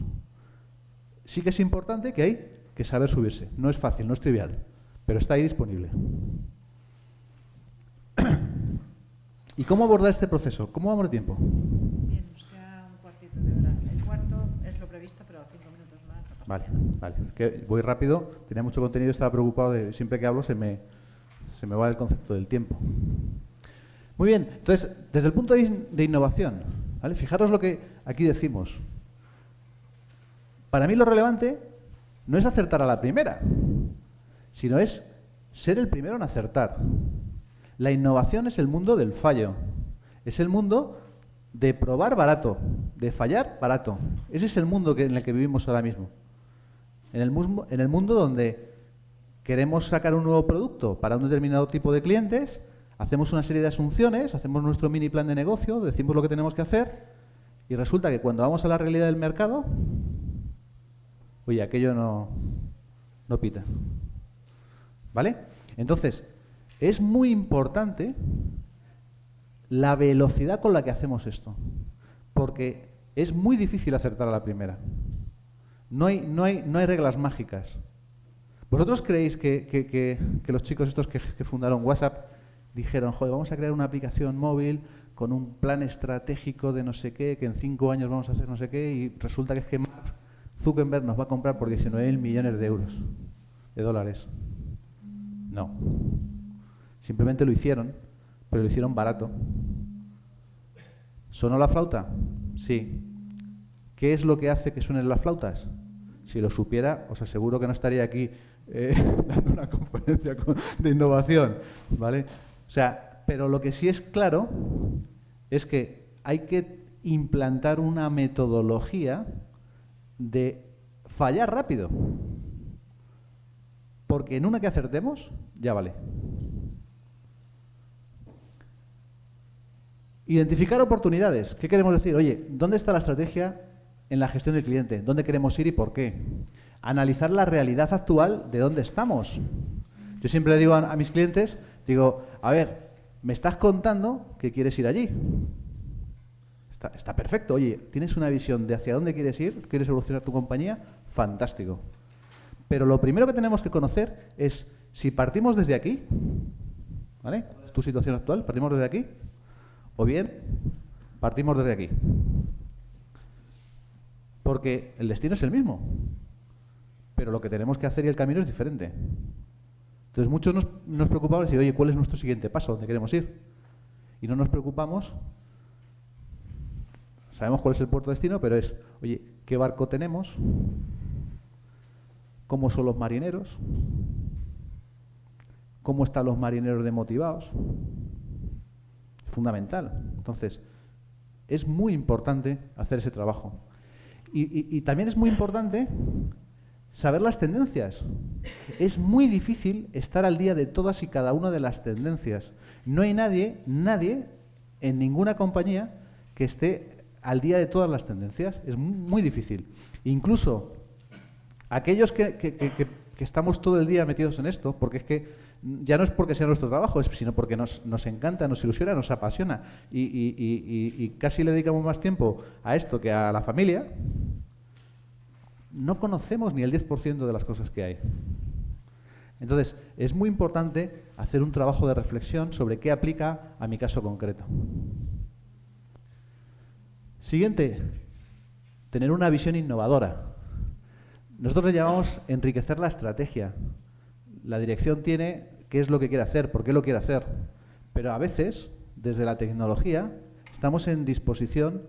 Sí que es importante que hay que saber subirse. No es fácil, no es trivial, pero está ahí disponible. ¿Y cómo abordar este proceso? ¿Cómo vamos de tiempo? Bien, nos queda un cuartito de hora. El cuarto es lo previsto, pero 5 minutos más. No pasa nada. Vale. Es que voy rápido, tenía mucho contenido, estaba preocupado de siempre que hablo se me va el concepto del tiempo. Muy bien, entonces, desde el punto de innovación, ¿vale? Fijaros lo que aquí decimos. Para mí lo relevante no es acertar a la primera, sino es ser el primero en acertar. La innovación es el mundo del fallo, es el mundo de probar barato, de fallar barato. Ese es el mundo en el que vivimos ahora mismo. En el mundo donde queremos sacar un nuevo producto para un determinado tipo de clientes, hacemos una serie de asunciones, hacemos nuestro mini plan de negocio, decimos lo que tenemos que hacer y resulta que cuando vamos a la realidad del mercado, oye, aquello no pita. ¿Vale? Entonces, es muy importante la velocidad con la que hacemos esto, porque es muy difícil acertar a la primera. No hay reglas mágicas. ¿Vosotros creéis que los chicos estos que fundaron WhatsApp dijeron, joder, vamos a crear una aplicación móvil con un plan estratégico de no sé qué, que en 5 años vamos a hacer no sé qué, y resulta que es que Mark Zuckerberg nos va a comprar por 19.000 millones de euros, de dólares? No. Simplemente lo hicieron, pero lo hicieron barato. ¿Sonó la flauta? Sí. ¿Qué es lo que hace que suenen las flautas? Si lo supiera, os aseguro que no estaría aquí dando una conferencia de innovación, ¿vale? O sea, pero lo que sí es claro es que hay que implantar una metodología de fallar rápido. Porque en una que acertemos, ya vale. Identificar oportunidades. ¿Qué queremos decir? Oye, ¿dónde está la estrategia en la gestión del cliente? ¿Dónde queremos ir y por qué? Analizar la realidad actual de dónde estamos. Yo siempre le digo a mis clientes, digo, a ver, me estás contando que quieres ir allí. Está perfecto. Oye, ¿tienes una visión de hacia dónde quieres ir? ¿Quieres evolucionar tu compañía? Fantástico. Pero lo primero que tenemos que conocer es si partimos desde aquí, ¿vale? ¿Cuál es tu situación actual? ¿Partimos desde aquí? O bien, partimos desde aquí. Porque el destino es el mismo, pero lo que tenemos que hacer y el camino es diferente. Entonces muchos nos preocupamos de decir, oye, ¿cuál es nuestro siguiente paso? ¿Dónde queremos ir? Y no nos preocupamos, sabemos cuál es el puerto de destino, pero es, oye, ¿qué barco tenemos? ¿Cómo son los marineros? ¿Cómo están los marineros demotivados? Fundamental. Entonces, es muy importante hacer ese trabajo. Y también es muy importante saber las tendencias. Es muy difícil estar al día de todas y cada una de las tendencias. No hay nadie en ninguna compañía que esté al día de todas las tendencias. Es muy difícil. Incluso aquellos que estamos todo el día metidos en esto, porque es que ya no es porque sea nuestro trabajo, sino porque nos encanta, nos ilusiona, nos apasiona y casi le dedicamos más tiempo a esto que a la familia, no conocemos ni el 10% de las cosas que hay. Entonces, es muy importante hacer un trabajo de reflexión sobre qué aplica a mi caso concreto. Siguiente, tener una visión innovadora. Nosotros le llamamos enriquecer la estrategia. La dirección tiene qué es lo que quiere hacer, por qué lo quiere hacer. Pero a veces, desde la tecnología, estamos en disposición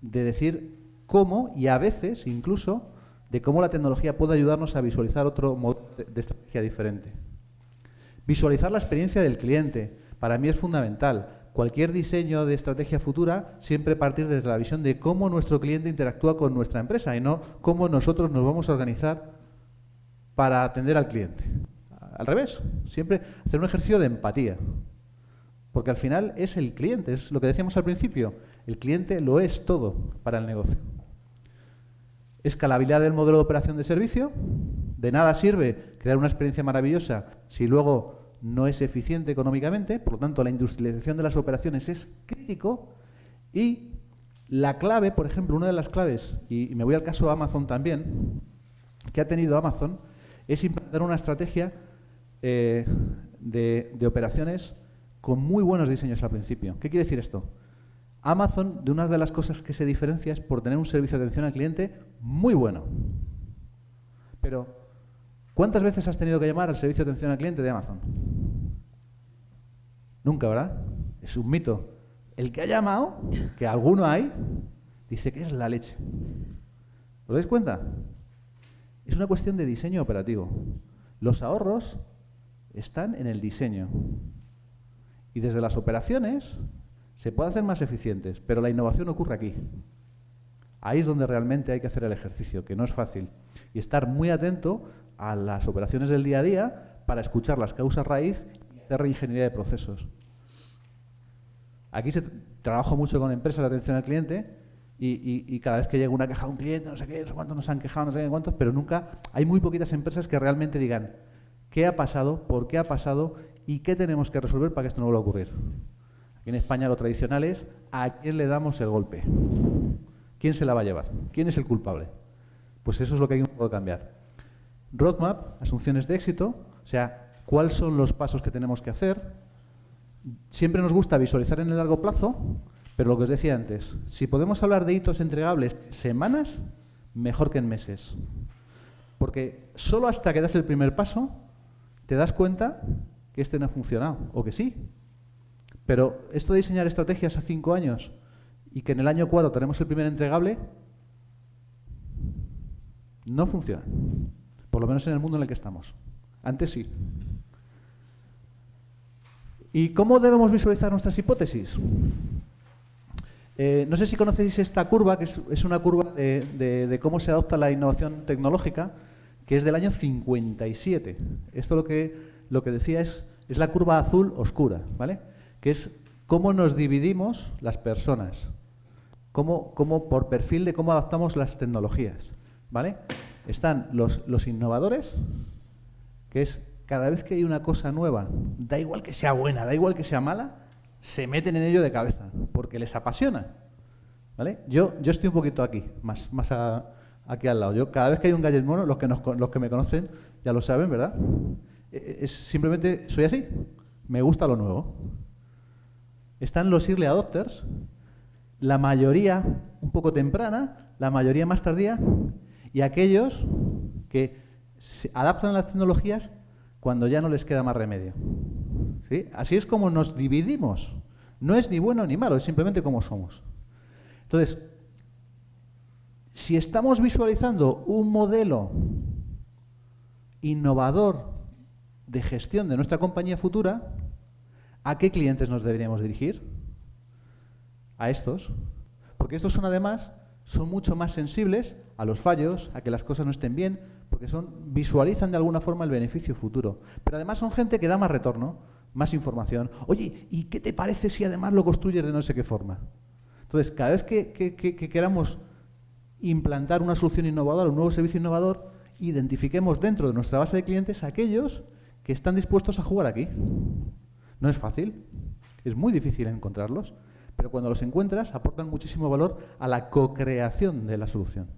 de decir cómo, y a veces incluso, de cómo la tecnología puede ayudarnos a visualizar otro modo de estrategia diferente. Visualizar la experiencia del cliente, para mí es fundamental. Cualquier diseño de estrategia futura siempre partir desde la visión de cómo nuestro cliente interactúa con nuestra empresa y no cómo nosotros nos vamos a organizar para atender al cliente. Al revés, siempre hacer un ejercicio de empatía. Porque al final es el cliente, es lo que decíamos al principio. El cliente lo es todo para el negocio. Escalabilidad del modelo de operación de servicio. De nada sirve crear una experiencia maravillosa si luego no es eficiente económicamente. Por lo tanto, la industrialización de las operaciones es crítico. Y la clave, por ejemplo, una de las claves, y me voy al caso de Amazon también, que ha tenido Amazon, es implantar una estrategia de operaciones con muy buenos diseños al principio. ¿Qué quiere decir esto? Amazon, de una de las cosas que se diferencia es por tener un servicio de atención al cliente muy bueno. Pero, ¿cuántas veces has tenido que llamar al servicio de atención al cliente de Amazon? Nunca, ¿verdad? Es un mito. El que ha llamado, que alguno hay, dice que es la leche. ¿Os dais cuenta? Es una cuestión de diseño operativo. Los ahorros están en el diseño. Y desde las operaciones se puede hacer más eficientes, pero la innovación ocurre aquí. Ahí es donde realmente hay que hacer el ejercicio, que no es fácil. Y estar muy atento a las operaciones del día a día para escuchar las causas raíz y hacer reingeniería de procesos. Aquí se trabaja mucho con empresas de atención al cliente y cada vez que llega una queja de un cliente, no sé qué, no sé cuántos nos han quejado, no sé qué cuántos, pero nunca, hay muy poquitas empresas que realmente digan qué ha pasado, por qué ha pasado y qué tenemos que resolver para que esto no vuelva a ocurrir. Aquí en España lo tradicional es ¿a quién le damos el golpe? ¿Quién se la va a llevar? ¿Quién es el culpable? Pues eso es lo que hay que cambiar. Roadmap, asunciones de éxito, o sea, ¿cuáles son los pasos que tenemos que hacer? Siempre nos gusta visualizar en el largo plazo, pero lo que os decía antes, si podemos hablar de hitos entregables semanas, mejor que en meses. Porque solo hasta que das el primer paso, te das cuenta que este no ha funcionado, o que sí. Pero esto de diseñar estrategias a 5 años y que en el año 4 tenemos el primer entregable, no funciona. Por lo menos en el mundo en el que estamos. Antes sí. ¿Y cómo debemos visualizar nuestras hipótesis? No sé si conocéis esta curva, que es una curva de cómo se adopta la innovación tecnológica, que es del año 57. Esto lo que decía es la curva azul oscura, ¿vale? Que es cómo nos dividimos las personas, cómo por perfil de cómo adaptamos las tecnologías, ¿vale? Están los innovadores, que es cada vez que hay una cosa nueva, da igual que sea buena, da igual que sea mala, se meten en ello de cabeza, porque les apasiona, ¿vale? Yo estoy un poquito aquí, aquí al lado. Yo cada vez que hay un gadget mono, los que me conocen ya lo saben, ¿verdad? Simplemente soy así, me gusta lo nuevo. Están los early adopters, la mayoría un poco temprana, la mayoría más tardía, y aquellos que se adaptan a las tecnologías cuando ya no les queda más remedio. ¿Sí? Así es como nos dividimos. No es ni bueno ni malo, es simplemente como somos. Entonces, si estamos visualizando un modelo innovador de gestión de nuestra compañía futura, ¿a qué clientes nos deberíamos dirigir? A estos. Porque estos son mucho más sensibles a los fallos, a que las cosas no estén bien, porque visualizan de alguna forma el beneficio futuro. Pero además son gente que da más retorno, más información. Oye, ¿y qué te parece si además lo construyes de no sé qué forma? Entonces, cada vez que queramos implantar una solución innovadora, un nuevo servicio innovador, identifiquemos dentro de nuestra base de clientes a aquellos que están dispuestos a jugar aquí. No es fácil, es muy difícil encontrarlos, pero cuando los encuentras aportan muchísimo valor a la co-creación de la solución.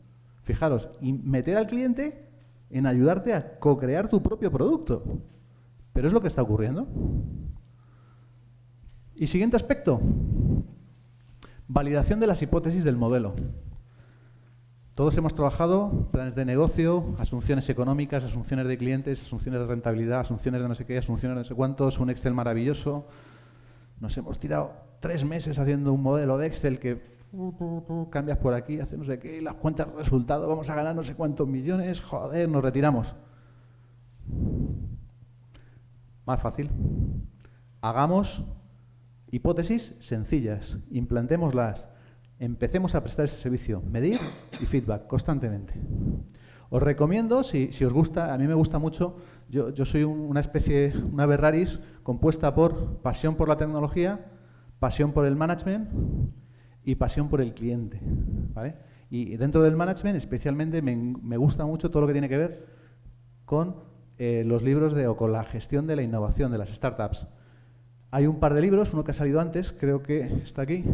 Fijaros, y meter al cliente en ayudarte a co-crear tu propio producto. Pero es lo que está ocurriendo. Y siguiente aspecto, validación de las hipótesis del modelo. Todos hemos trabajado planes de negocio, asunciones económicas, asunciones de clientes, asunciones de rentabilidad, asunciones de no sé qué, asunciones de no sé cuántos, un Excel maravilloso. Nos hemos tirado 3 meses haciendo un modelo de Excel que cambias por aquí, haces no sé qué, las cuentas de resultado, vamos a ganar no sé cuántos millones, joder, nos retiramos. Más fácil. Hagamos hipótesis sencillas, implantémoslas, empecemos a prestar ese servicio, medir y feedback constantemente. Os recomiendo, si os gusta, a mí me gusta mucho, yo soy una especie, una ave raris compuesta por pasión por la tecnología, pasión por el management y pasión por el cliente, ¿vale? Y dentro del management especialmente me gusta mucho todo lo que tiene que ver con los libros o con la gestión de la innovación de las startups. Hay un par de libros, uno que ha salido antes, creo que está aquí,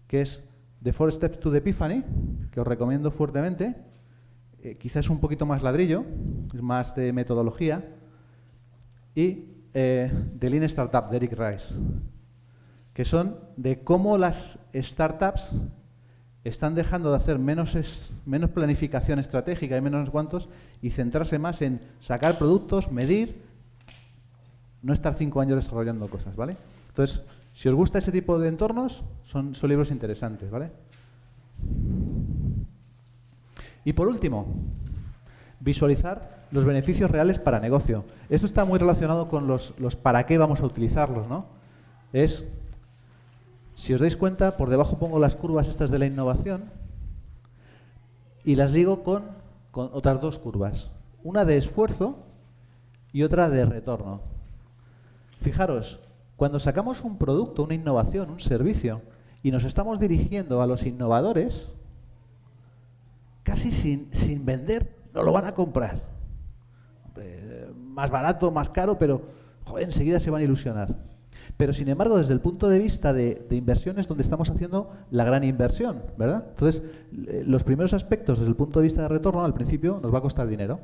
que es The 4 Steps to the Epiphany, que os recomiendo fuertemente. Quizás es un poquito más ladrillo, es más de metodología. Y The Lean Startup, de Eric Rice, que son de cómo las startups están dejando de hacer menos planificación estratégica y menos cuantos y centrarse más en sacar productos, medir, no estar 5 años desarrollando cosas, ¿vale? Entonces, si os gusta ese tipo de entornos, son libros interesantes, ¿vale? Y por último, visualizar los beneficios reales para negocio. Esto está muy relacionado con los para qué vamos a utilizarlos, ¿no? Si os dais cuenta, por debajo pongo las curvas estas de la innovación y las ligo con otras 2 curvas. Una de esfuerzo y otra de retorno. Fijaros, cuando sacamos un producto, una innovación, un servicio, y nos estamos dirigiendo a los innovadores, casi sin vender, no lo van a comprar. Más barato, más caro, pero joder, enseguida se van a ilusionar. Pero, sin embargo, desde el punto de vista de inversión es donde estamos haciendo la gran inversión, ¿verdad? Entonces, los primeros aspectos desde el punto de vista de retorno, al principio, nos va a costar dinero.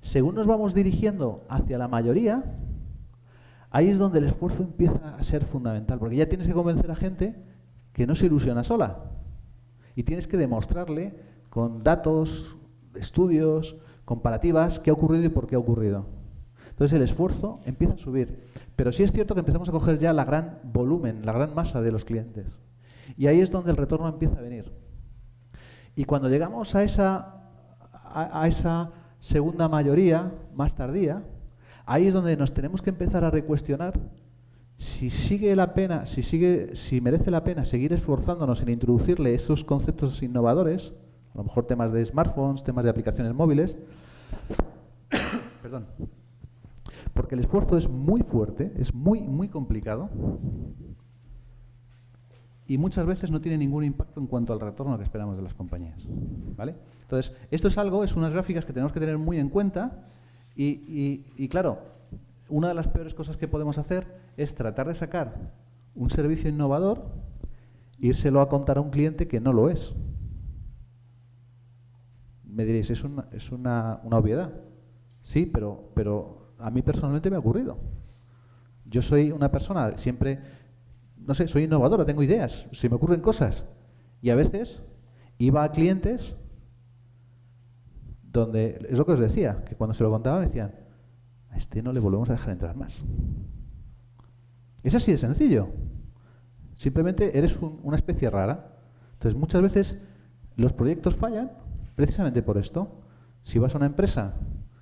Según nos vamos dirigiendo hacia la mayoría, ahí es donde el esfuerzo empieza a ser fundamental, porque ya tienes que convencer a gente que no se ilusiona sola. Y tienes que demostrarle con datos, estudios, comparativas, qué ha ocurrido y por qué ha ocurrido. Entonces el esfuerzo empieza a subir. Pero sí es cierto que empezamos a coger ya la gran volumen, la gran masa de los clientes. Y ahí es donde el retorno empieza a venir. Y cuando llegamos a esa segunda mayoría, más tardía, ahí es donde nos tenemos que empezar a recuestionar si merece la pena seguir esforzándonos en introducirle esos conceptos innovadores, a lo mejor temas de smartphones, temas de aplicaciones móviles, perdón, porque el esfuerzo es muy fuerte, es muy, muy complicado y muchas veces no tiene ningún impacto en cuanto al retorno que esperamos de las compañías, ¿vale? Entonces, esto es unas gráficas que tenemos que tener muy en cuenta y claro, una de las peores cosas que podemos hacer es tratar de sacar un servicio innovador e írselo a contar a un cliente que no lo es. Me diréis, es una obviedad. Sí, pero a mí personalmente me ha ocurrido. Yo soy una persona siempre, no sé, soy innovadora, tengo ideas, se me ocurren cosas. Y a veces iba a clientes donde, es lo que os decía, que cuando se lo contaba me decían, a este no le volvemos a dejar entrar más. Es así de sencillo. Simplemente eres una especie rara. Entonces muchas veces los proyectos fallan precisamente por esto. Si vas a una empresa,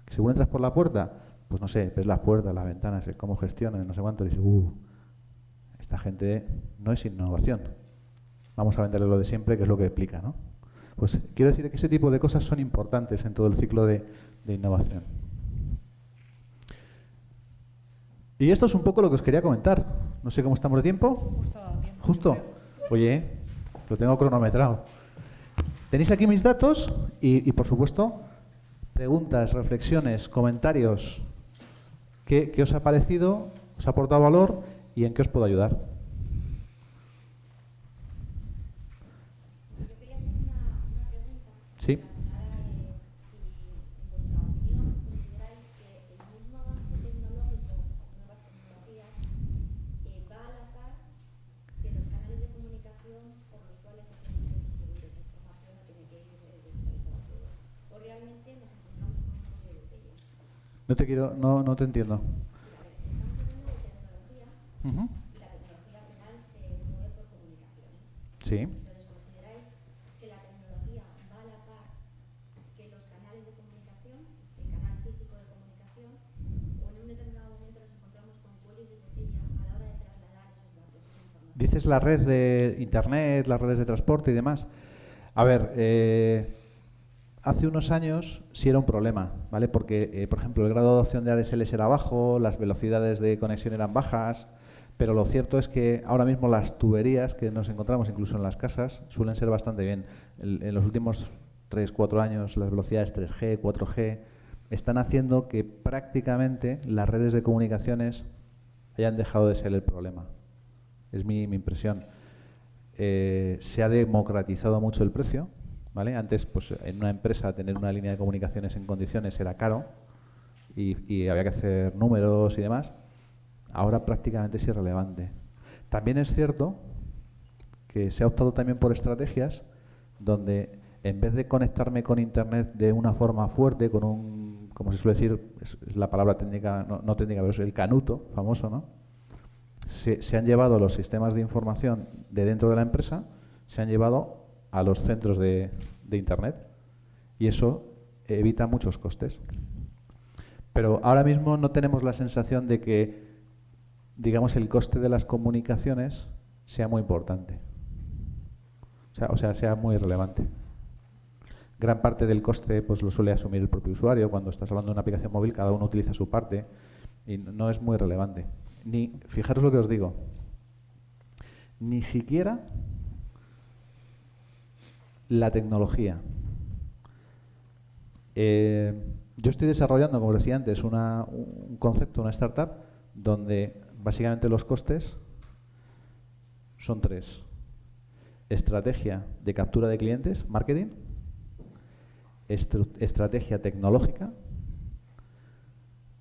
que según entras por la puerta, pues no sé, ves las puertas, las ventanas, cómo gestionan, no sé cuánto, y dices, esta gente no es innovación. Vamos a venderle lo de siempre, que es lo que explica, ¿no? Pues quiero decir que ese tipo de cosas son importantes en todo el ciclo de innovación. Y esto es un poco lo que os quería comentar. No sé cómo estamos de tiempo. Justo. Oye, lo tengo cronometrado. Tenéis aquí mis datos y por supuesto, preguntas, reflexiones, comentarios. ¿Qué os ha parecido? ¿Os ha aportado valor? ¿Y en qué os puedo ayudar? Yo quería hacer una pregunta. Sí. Si, en vuestra opinión, consideráis que el mismo avance tecnológico, nuevas tecnologías, va a la par que los canales de comunicación por los cuales se No te entiendo. Ujú. Y la tecnología al final se mueve por comunicaciones. Sí. Entonces, ¿consideráis que la tecnología va a la par que los canales de comunicación, el canal físico de comunicación, o en un determinado momento nos encontramos con cuellos de botella a la hora de trasladar esos datos, esa información? Dices la red de Internet, las redes de transporte y demás. A ver, hace unos años sí era un problema, ¿vale? Porque, por ejemplo, el grado de adopción de ADSL era bajo, las velocidades de conexión eran bajas, pero lo cierto es que ahora mismo las tuberías que nos encontramos incluso en las casas suelen ser bastante bien. En los últimos 3-4 años las velocidades 3G, 4G están haciendo que prácticamente las redes de comunicaciones hayan dejado de ser el problema. Es mi impresión. Se ha democratizado mucho el precio, ¿vale? Antes, pues, en una empresa tener una línea de comunicaciones en condiciones era caro y había que hacer números y demás. Ahora prácticamente es irrelevante. También es cierto que se ha optado también por estrategias donde en vez de conectarme con Internet de una forma fuerte, con un, como se suele decir, es la palabra técnica, no técnica, pero es el canuto famoso, ¿no? Se han llevado los sistemas de información de dentro de la empresa, se han llevado a los centros de Internet y eso evita muchos costes. Pero ahora mismo no tenemos la sensación de que, digamos, el coste de las comunicaciones sea muy importante. O sea, sea muy relevante. Gran parte del coste pues lo suele asumir el propio usuario. Cuando estás hablando de una aplicación móvil, cada uno utiliza su parte y no es muy relevante. Fijaros lo que os digo, ni siquiera la tecnología. Yo estoy desarrollando, como decía antes, un concepto, una startup, donde básicamente los costes son 3. Estrategia de captura de clientes, marketing, estrategia tecnológica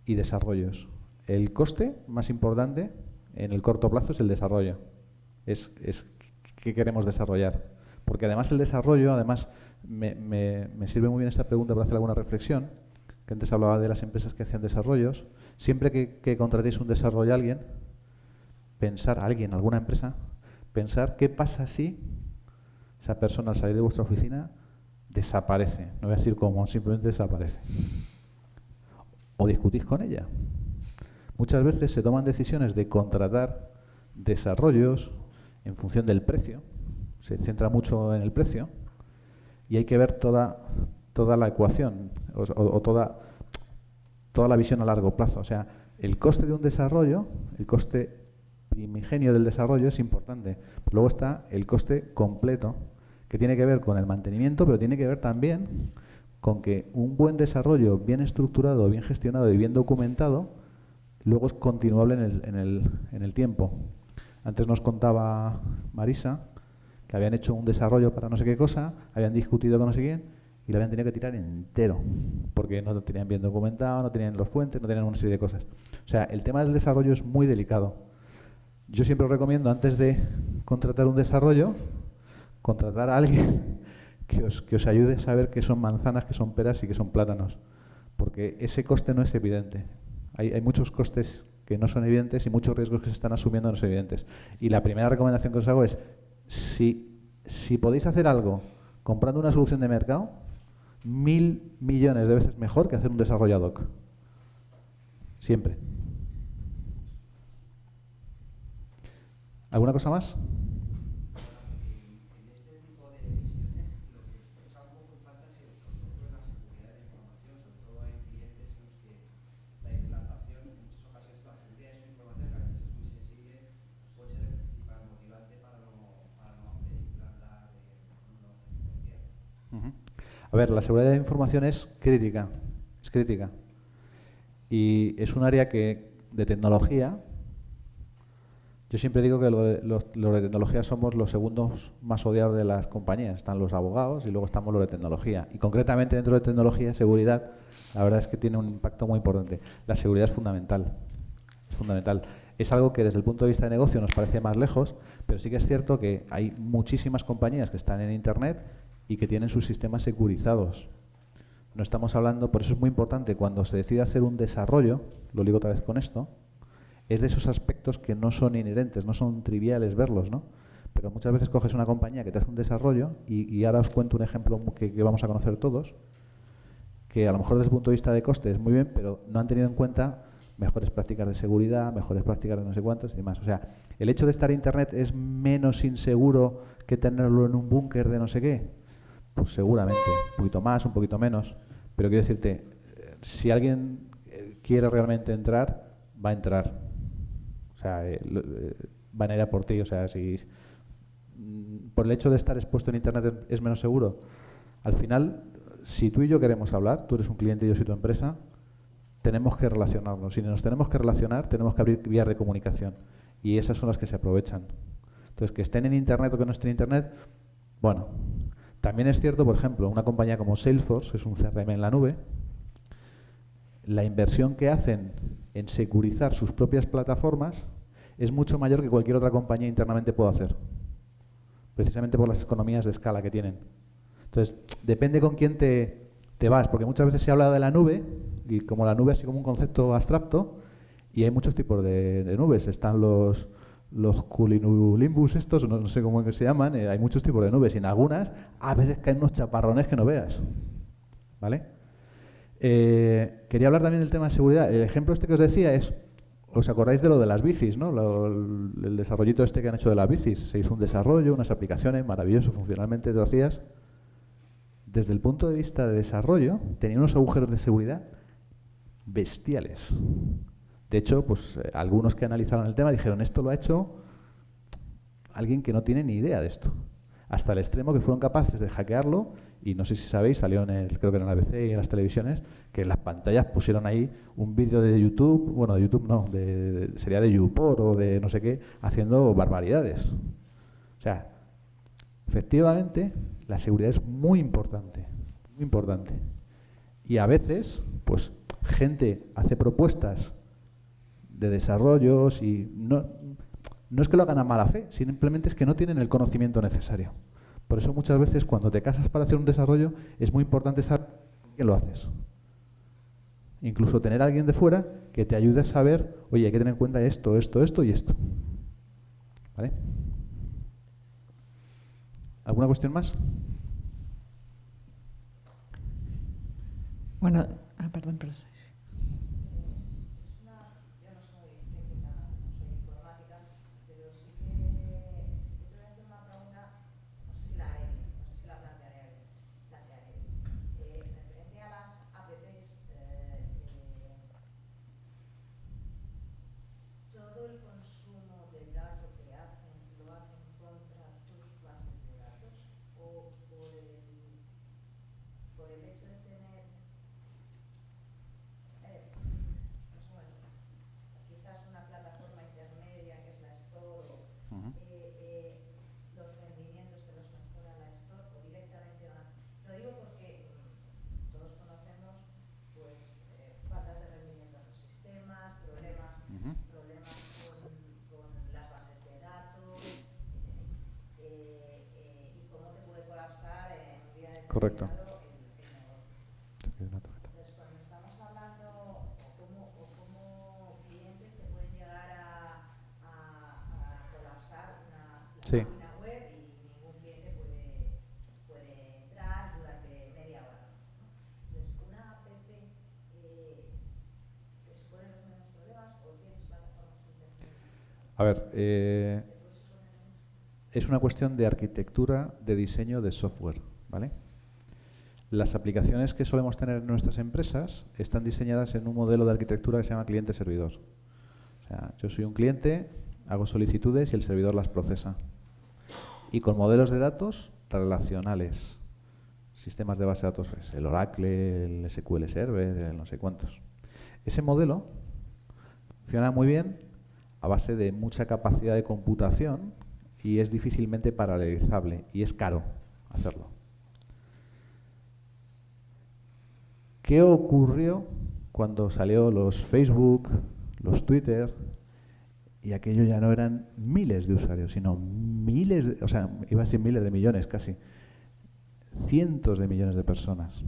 y desarrollos. El coste más importante en el corto plazo es el desarrollo. Es qué queremos desarrollar. Porque además el desarrollo, además me sirve muy bien esta pregunta para hacer alguna reflexión, que antes hablaba de las empresas que hacían desarrollos. Siempre que contratéis un desarrollo a alguien, alguna empresa, pensar qué pasa si esa persona al salir de vuestra oficina desaparece. No voy a decir cómo, simplemente desaparece. O discutís con ella. Muchas veces se toman decisiones de contratar desarrollos en función del precio. Se centra mucho en el precio y hay que ver toda la ecuación o toda la visión a largo plazo. O sea, el coste de un desarrollo, el coste primigenio del desarrollo es importante. Luego está el coste completo, que tiene que ver con el mantenimiento, pero tiene que ver también con que un buen desarrollo bien estructurado, bien gestionado y bien documentado, luego es continuable en el tiempo. Antes nos contaba Marisa que habían hecho un desarrollo para no sé qué cosa, habían discutido con no sé quién y lo habían tenido que tirar entero, porque no lo tenían bien documentado, no tenían los fuentes, no tenían una serie de cosas. O sea, el tema del desarrollo es muy delicado. Yo siempre os recomiendo, antes de contratar un desarrollo, contratar a alguien que os ayude a saber qué son manzanas, qué son peras y qué son plátanos, porque ese coste no es evidente. Hay muchos costes que no son evidentes y muchos riesgos que se están asumiendo no son evidentes. Y la primera recomendación que os hago es, si podéis hacer algo comprando una solución de mercado, 1000 millones de veces mejor que hacer un desarrollo ad hoc. Siempre. ¿Alguna cosa más? A ver, la seguridad de información es crítica, y es un área de tecnología. Yo siempre digo que los de tecnología somos los segundos más odiados de las compañías. Están los abogados y luego estamos los de tecnología. Y concretamente dentro de tecnología, seguridad, la verdad es que tiene un impacto muy importante. La seguridad es fundamental. Es fundamental. Es algo que desde el punto de vista de negocio nos parece más lejos, pero sí que es cierto que hay muchísimas compañías que están en Internet y que tienen sus sistemas securizados. no estamos hablando, por eso es muy importante cuando se decide hacer un desarrollo, lo digo otra vez con esto, es de esos aspectos que no son inherentes, no son triviales verlos, ¿no? Pero muchas veces coges una compañía que te hace un desarrollo y ahora os cuento un ejemplo que vamos a conocer todos, que a lo mejor desde el punto de vista de coste es muy bien, pero no han tenido en cuenta mejores prácticas de seguridad, mejores prácticas de no sé cuántos y demás. O sea, el hecho de estar en Internet es menos inseguro que tenerlo en un búnker de no sé qué. Pues seguramente, un poquito más, un poquito menos. Pero quiero decirte, si alguien quiere realmente entrar, va a entrar. O sea, van a ir a por ti. O sea, si por el hecho de estar expuesto en Internet es menos seguro, al final, si tú y yo queremos hablar, tú eres un cliente y yo soy tu empresa, tenemos que relacionarnos. Si nos tenemos que relacionar, tenemos que abrir vías de comunicación. Y esas son las que se aprovechan. Entonces, que estén en Internet o que no estén en Internet, bueno, también es cierto, por ejemplo, una compañía como Salesforce, es un CRM en la nube, la inversión que hacen en securizar sus propias plataformas es mucho mayor que cualquier otra compañía internamente pueda hacer, precisamente por las economías de escala que tienen. Entonces, depende con quién te vas, porque muchas veces se habla de la nube, y como la nube es como un concepto abstracto, y hay muchos tipos de nubes. Están los cumulonimbus estos, no sé cómo se llaman, hay muchos tipos de nubes, y en algunas a veces caen unos chaparrones que no veas. ¿Vale? Quería hablar también del tema de seguridad. El ejemplo este que os decía es, ¿os acordáis de lo de las bicis, ¿no? El desarrollito este que han hecho de las bicis? Se hizo un desarrollo, unas aplicaciones, maravilloso, funcionalmente, te lo hacías. Desde el punto de vista de desarrollo, tenía unos agujeros de seguridad bestiales. De hecho, pues algunos que analizaron el tema dijeron, esto lo ha hecho alguien que no tiene ni idea de esto. Hasta el extremo que fueron capaces de hackearlo, y no sé si sabéis, salió creo que en la ABC y en las televisiones, que en las pantallas pusieron ahí un vídeo de YouTube, bueno, de YouTube no, sería de YouPorn o de no sé qué, haciendo barbaridades. O sea, efectivamente, la seguridad es muy importante, muy importante. Y a veces, pues, gente hace propuestas de desarrollos y no es que lo hagan a mala fe, simplemente es que no tienen el conocimiento necesario. Por eso muchas veces cuando te casas para hacer un desarrollo es muy importante saber quién lo haces. Incluso tener a alguien de fuera que te ayude a saber, oye, hay que tener en cuenta esto, esto, esto y esto. ¿Vale? ¿Alguna cuestión más? Bueno, perdón. Yo no soy técnica, no soy informática, pero sí que te voy a hacer una pregunta, no sé si la haré bien, no sé si la plantearé bien. Referente a las apps, todo el consumo de datos que hacen, ¿lo hacen contra tus bases de datos o por el hecho de tener quizás una plataforma intermedia que es la Store, los rendimientos te los mejora la Store o directamente van? Lo digo porque todos conocemos pues faltas de rendimiento en los sistemas, problemas con las bases de datos y cómo te puede colapsar en un día determinado. Correcto. Entonces, cuando estamos hablando o cómo clientes te pueden llegar a colapsar una página web y ningún cliente puede entrar durante media hora, ¿no? Entonces, ¿una app te supone los mismos problemas o tienes plataformas intermedias? A ver, es una cuestión de arquitectura, de diseño de software, ¿vale? Las aplicaciones que solemos tener en nuestras empresas están diseñadas en un modelo de arquitectura que se llama cliente-servidor. O sea, yo soy un cliente, hago solicitudes y el servidor las procesa. Y con modelos de datos relacionales. Sistemas de base de datos, el Oracle, el SQL Server, el no sé cuántos. Ese modelo funciona muy bien a base de mucha capacidad de computación y es difícilmente paralelizable y es caro hacerlo. ¿Qué ocurrió cuando salió los Facebook, los Twitter, y aquello ya no eran miles de usuarios, sino miles, o sea, iba a decir miles de millones casi, cientos de millones de personas?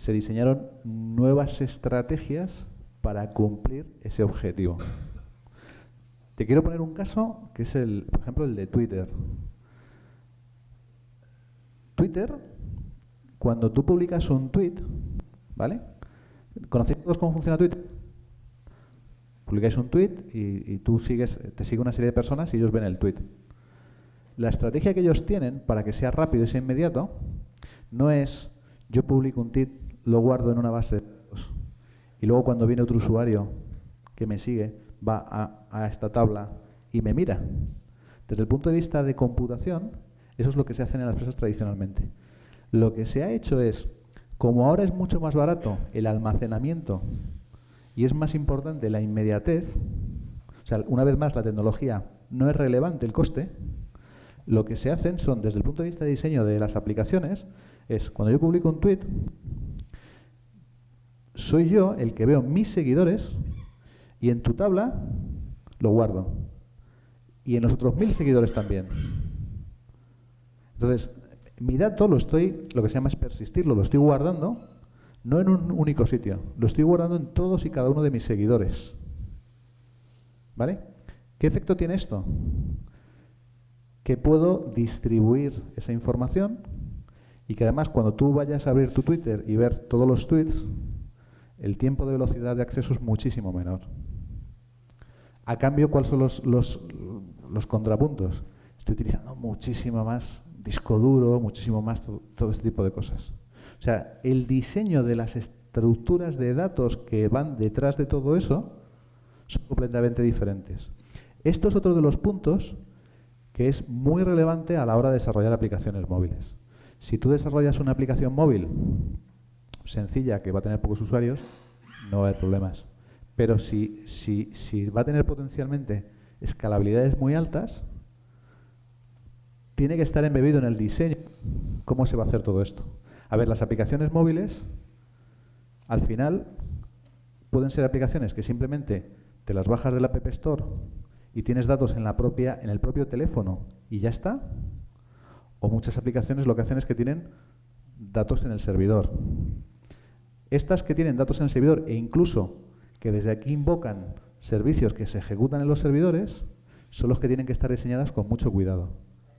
se diseñaron nuevas estrategias para cumplir ese objetivo. Te quiero poner un caso que es, por ejemplo, el de Twitter. Twitter, cuando tú publicas un tweet, ¿vale? ¿Conocéis todos cómo funciona Twitter? Publicáis un tweet y te sigue una serie de personas y ellos ven el tweet. La estrategia que ellos tienen para que sea rápido y sea inmediato no es yo publico un tweet, lo guardo en una base de datos y luego cuando viene otro usuario que me sigue va a esta tabla y me mira. Desde el punto de vista de computación, eso es lo que se hace en las empresas tradicionalmente. Lo que se ha hecho es, como ahora es mucho más barato el almacenamiento y es más importante la inmediatez, o sea, una vez más la tecnología no es relevante el coste, lo que se hacen son, desde el punto de vista de diseño de las aplicaciones, es cuando yo publico un tweet, soy yo el que veo mis seguidores y en tu tabla lo guardo. Y en los otros 1000 seguidores también. Entonces, mi dato lo que se llama es persistirlo, lo estoy guardando, no en un único sitio, lo estoy guardando en todos y cada uno de mis seguidores. ¿Vale? ¿Qué efecto tiene esto? Que puedo distribuir esa información y que además cuando tú vayas a abrir tu Twitter y ver todos los tweets, el tiempo de velocidad de acceso es muchísimo menor. A cambio, ¿cuáles son los contrapuntos? Estoy utilizando muchísimo más disco duro, muchísimo más todo este tipo de cosas. O sea, el diseño de las estructuras de datos que van detrás de todo eso son completamente diferentes. Esto es otro de los puntos que es muy relevante a la hora de desarrollar aplicaciones móviles. Si tú desarrollas una aplicación móvil sencilla que va a tener pocos usuarios, no va a haber problemas. Pero si va a tener potencialmente escalabilidades muy altas, tiene que estar embebido en el diseño cómo se va a hacer todo esto. A ver, las aplicaciones móviles, al final, pueden ser aplicaciones que simplemente te las bajas del App Store y tienes datos en el propio teléfono y ya está. O muchas aplicaciones lo que hacen es que tienen datos en el servidor. Estas que tienen datos en el servidor e incluso que desde aquí invocan servicios que se ejecutan en los servidores, son los que tienen que estar diseñadas con mucho cuidado.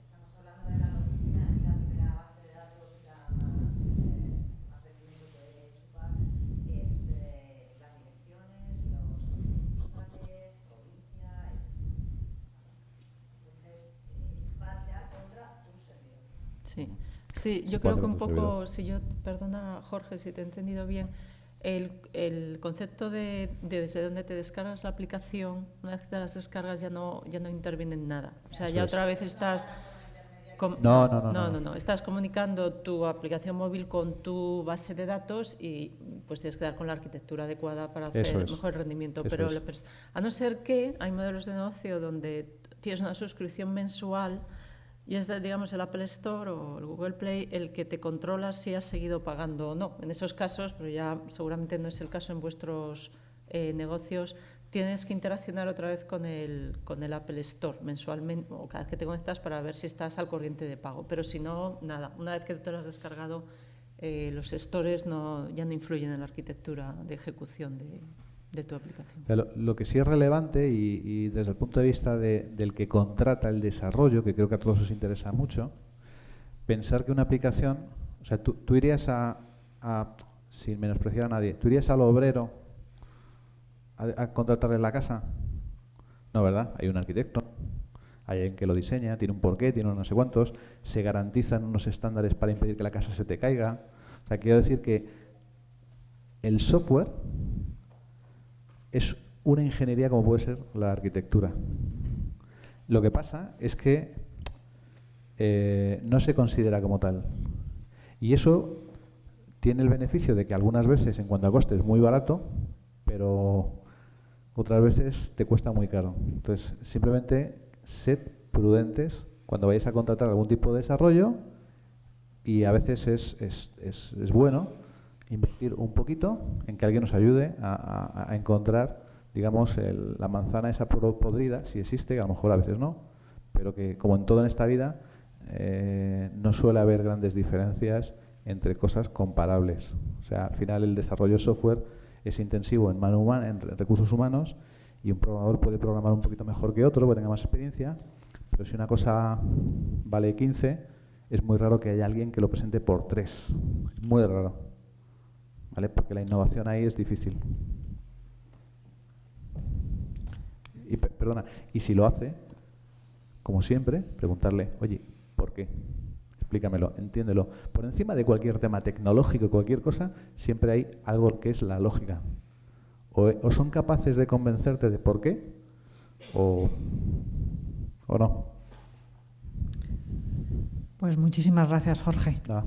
Estamos hablando de la logística y la primera base de datos, la más pequeña que puede chupar, es las direcciones, los códigos postales, provincia, entonces va a tirar contra tu servidor. Sí, yo creo que un poco, perdona Jorge, si te he entendido bien, el concepto de desde donde te descargas la aplicación, una vez que te las descargas ya no interviene en nada. O sea, ya otra vez estás... No. Estás comunicando tu aplicación móvil con tu base de datos y pues tienes que dar con la arquitectura adecuada para hacer mejor rendimiento. Pero a no ser que hay modelos de negocio donde tienes una suscripción mensual y es, digamos, el Apple Store o el Google Play el que te controla si has seguido pagando o no. En esos casos, pero ya seguramente no es el caso en vuestros negocios, tienes que interaccionar otra vez con el Apple Store mensualmente o cada vez que te conectas para ver si estás al corriente de pago. Pero si no, nada. Una vez que tú te lo has descargado, los stores ya no influyen en la arquitectura de ejecución de tu aplicación. Lo que sí es relevante y desde el punto de vista del que contrata el desarrollo, que creo que a todos os interesa mucho, pensar que una aplicación, o sea, tú irías sin menospreciar a nadie, ¿tú irías al obrero a contratarle la casa? No, ¿verdad? Hay un arquitecto, hay alguien que lo diseña, tiene un porqué, tiene unos no sé cuántos, se garantizan unos estándares para impedir que la casa se te caiga. O sea, quiero decir que el software es una ingeniería como puede ser la arquitectura. Lo que pasa es que no se considera como tal. Y eso tiene el beneficio de que algunas veces en cuanto a coste es muy barato, pero otras veces te cuesta muy caro. Entonces, simplemente sed prudentes cuando vayáis a contratar algún tipo de desarrollo y a veces es bueno invertir un poquito en que alguien nos ayude a encontrar, digamos, la manzana esa podrida, si existe, que a lo mejor a veces no, pero que como en todo en esta vida no suele haber grandes diferencias entre cosas comparables. O sea, al final el desarrollo de software es intensivo en mano humana, en recursos humanos, y un programador puede programar un poquito mejor que otro, porque tenga más experiencia, pero si una cosa vale 15, es muy raro que haya alguien que lo presente por 3. Es muy raro, ¿vale? Porque la innovación ahí es difícil. Y, perdona, y si lo hace, como siempre, preguntarle, oye, ¿por qué? Explícamelo, entiéndelo. Por encima de cualquier tema tecnológico, cualquier cosa, siempre hay algo que es la lógica. O son capaces de convencerte de por qué, o no. Pues muchísimas gracias, Jorge. Nada.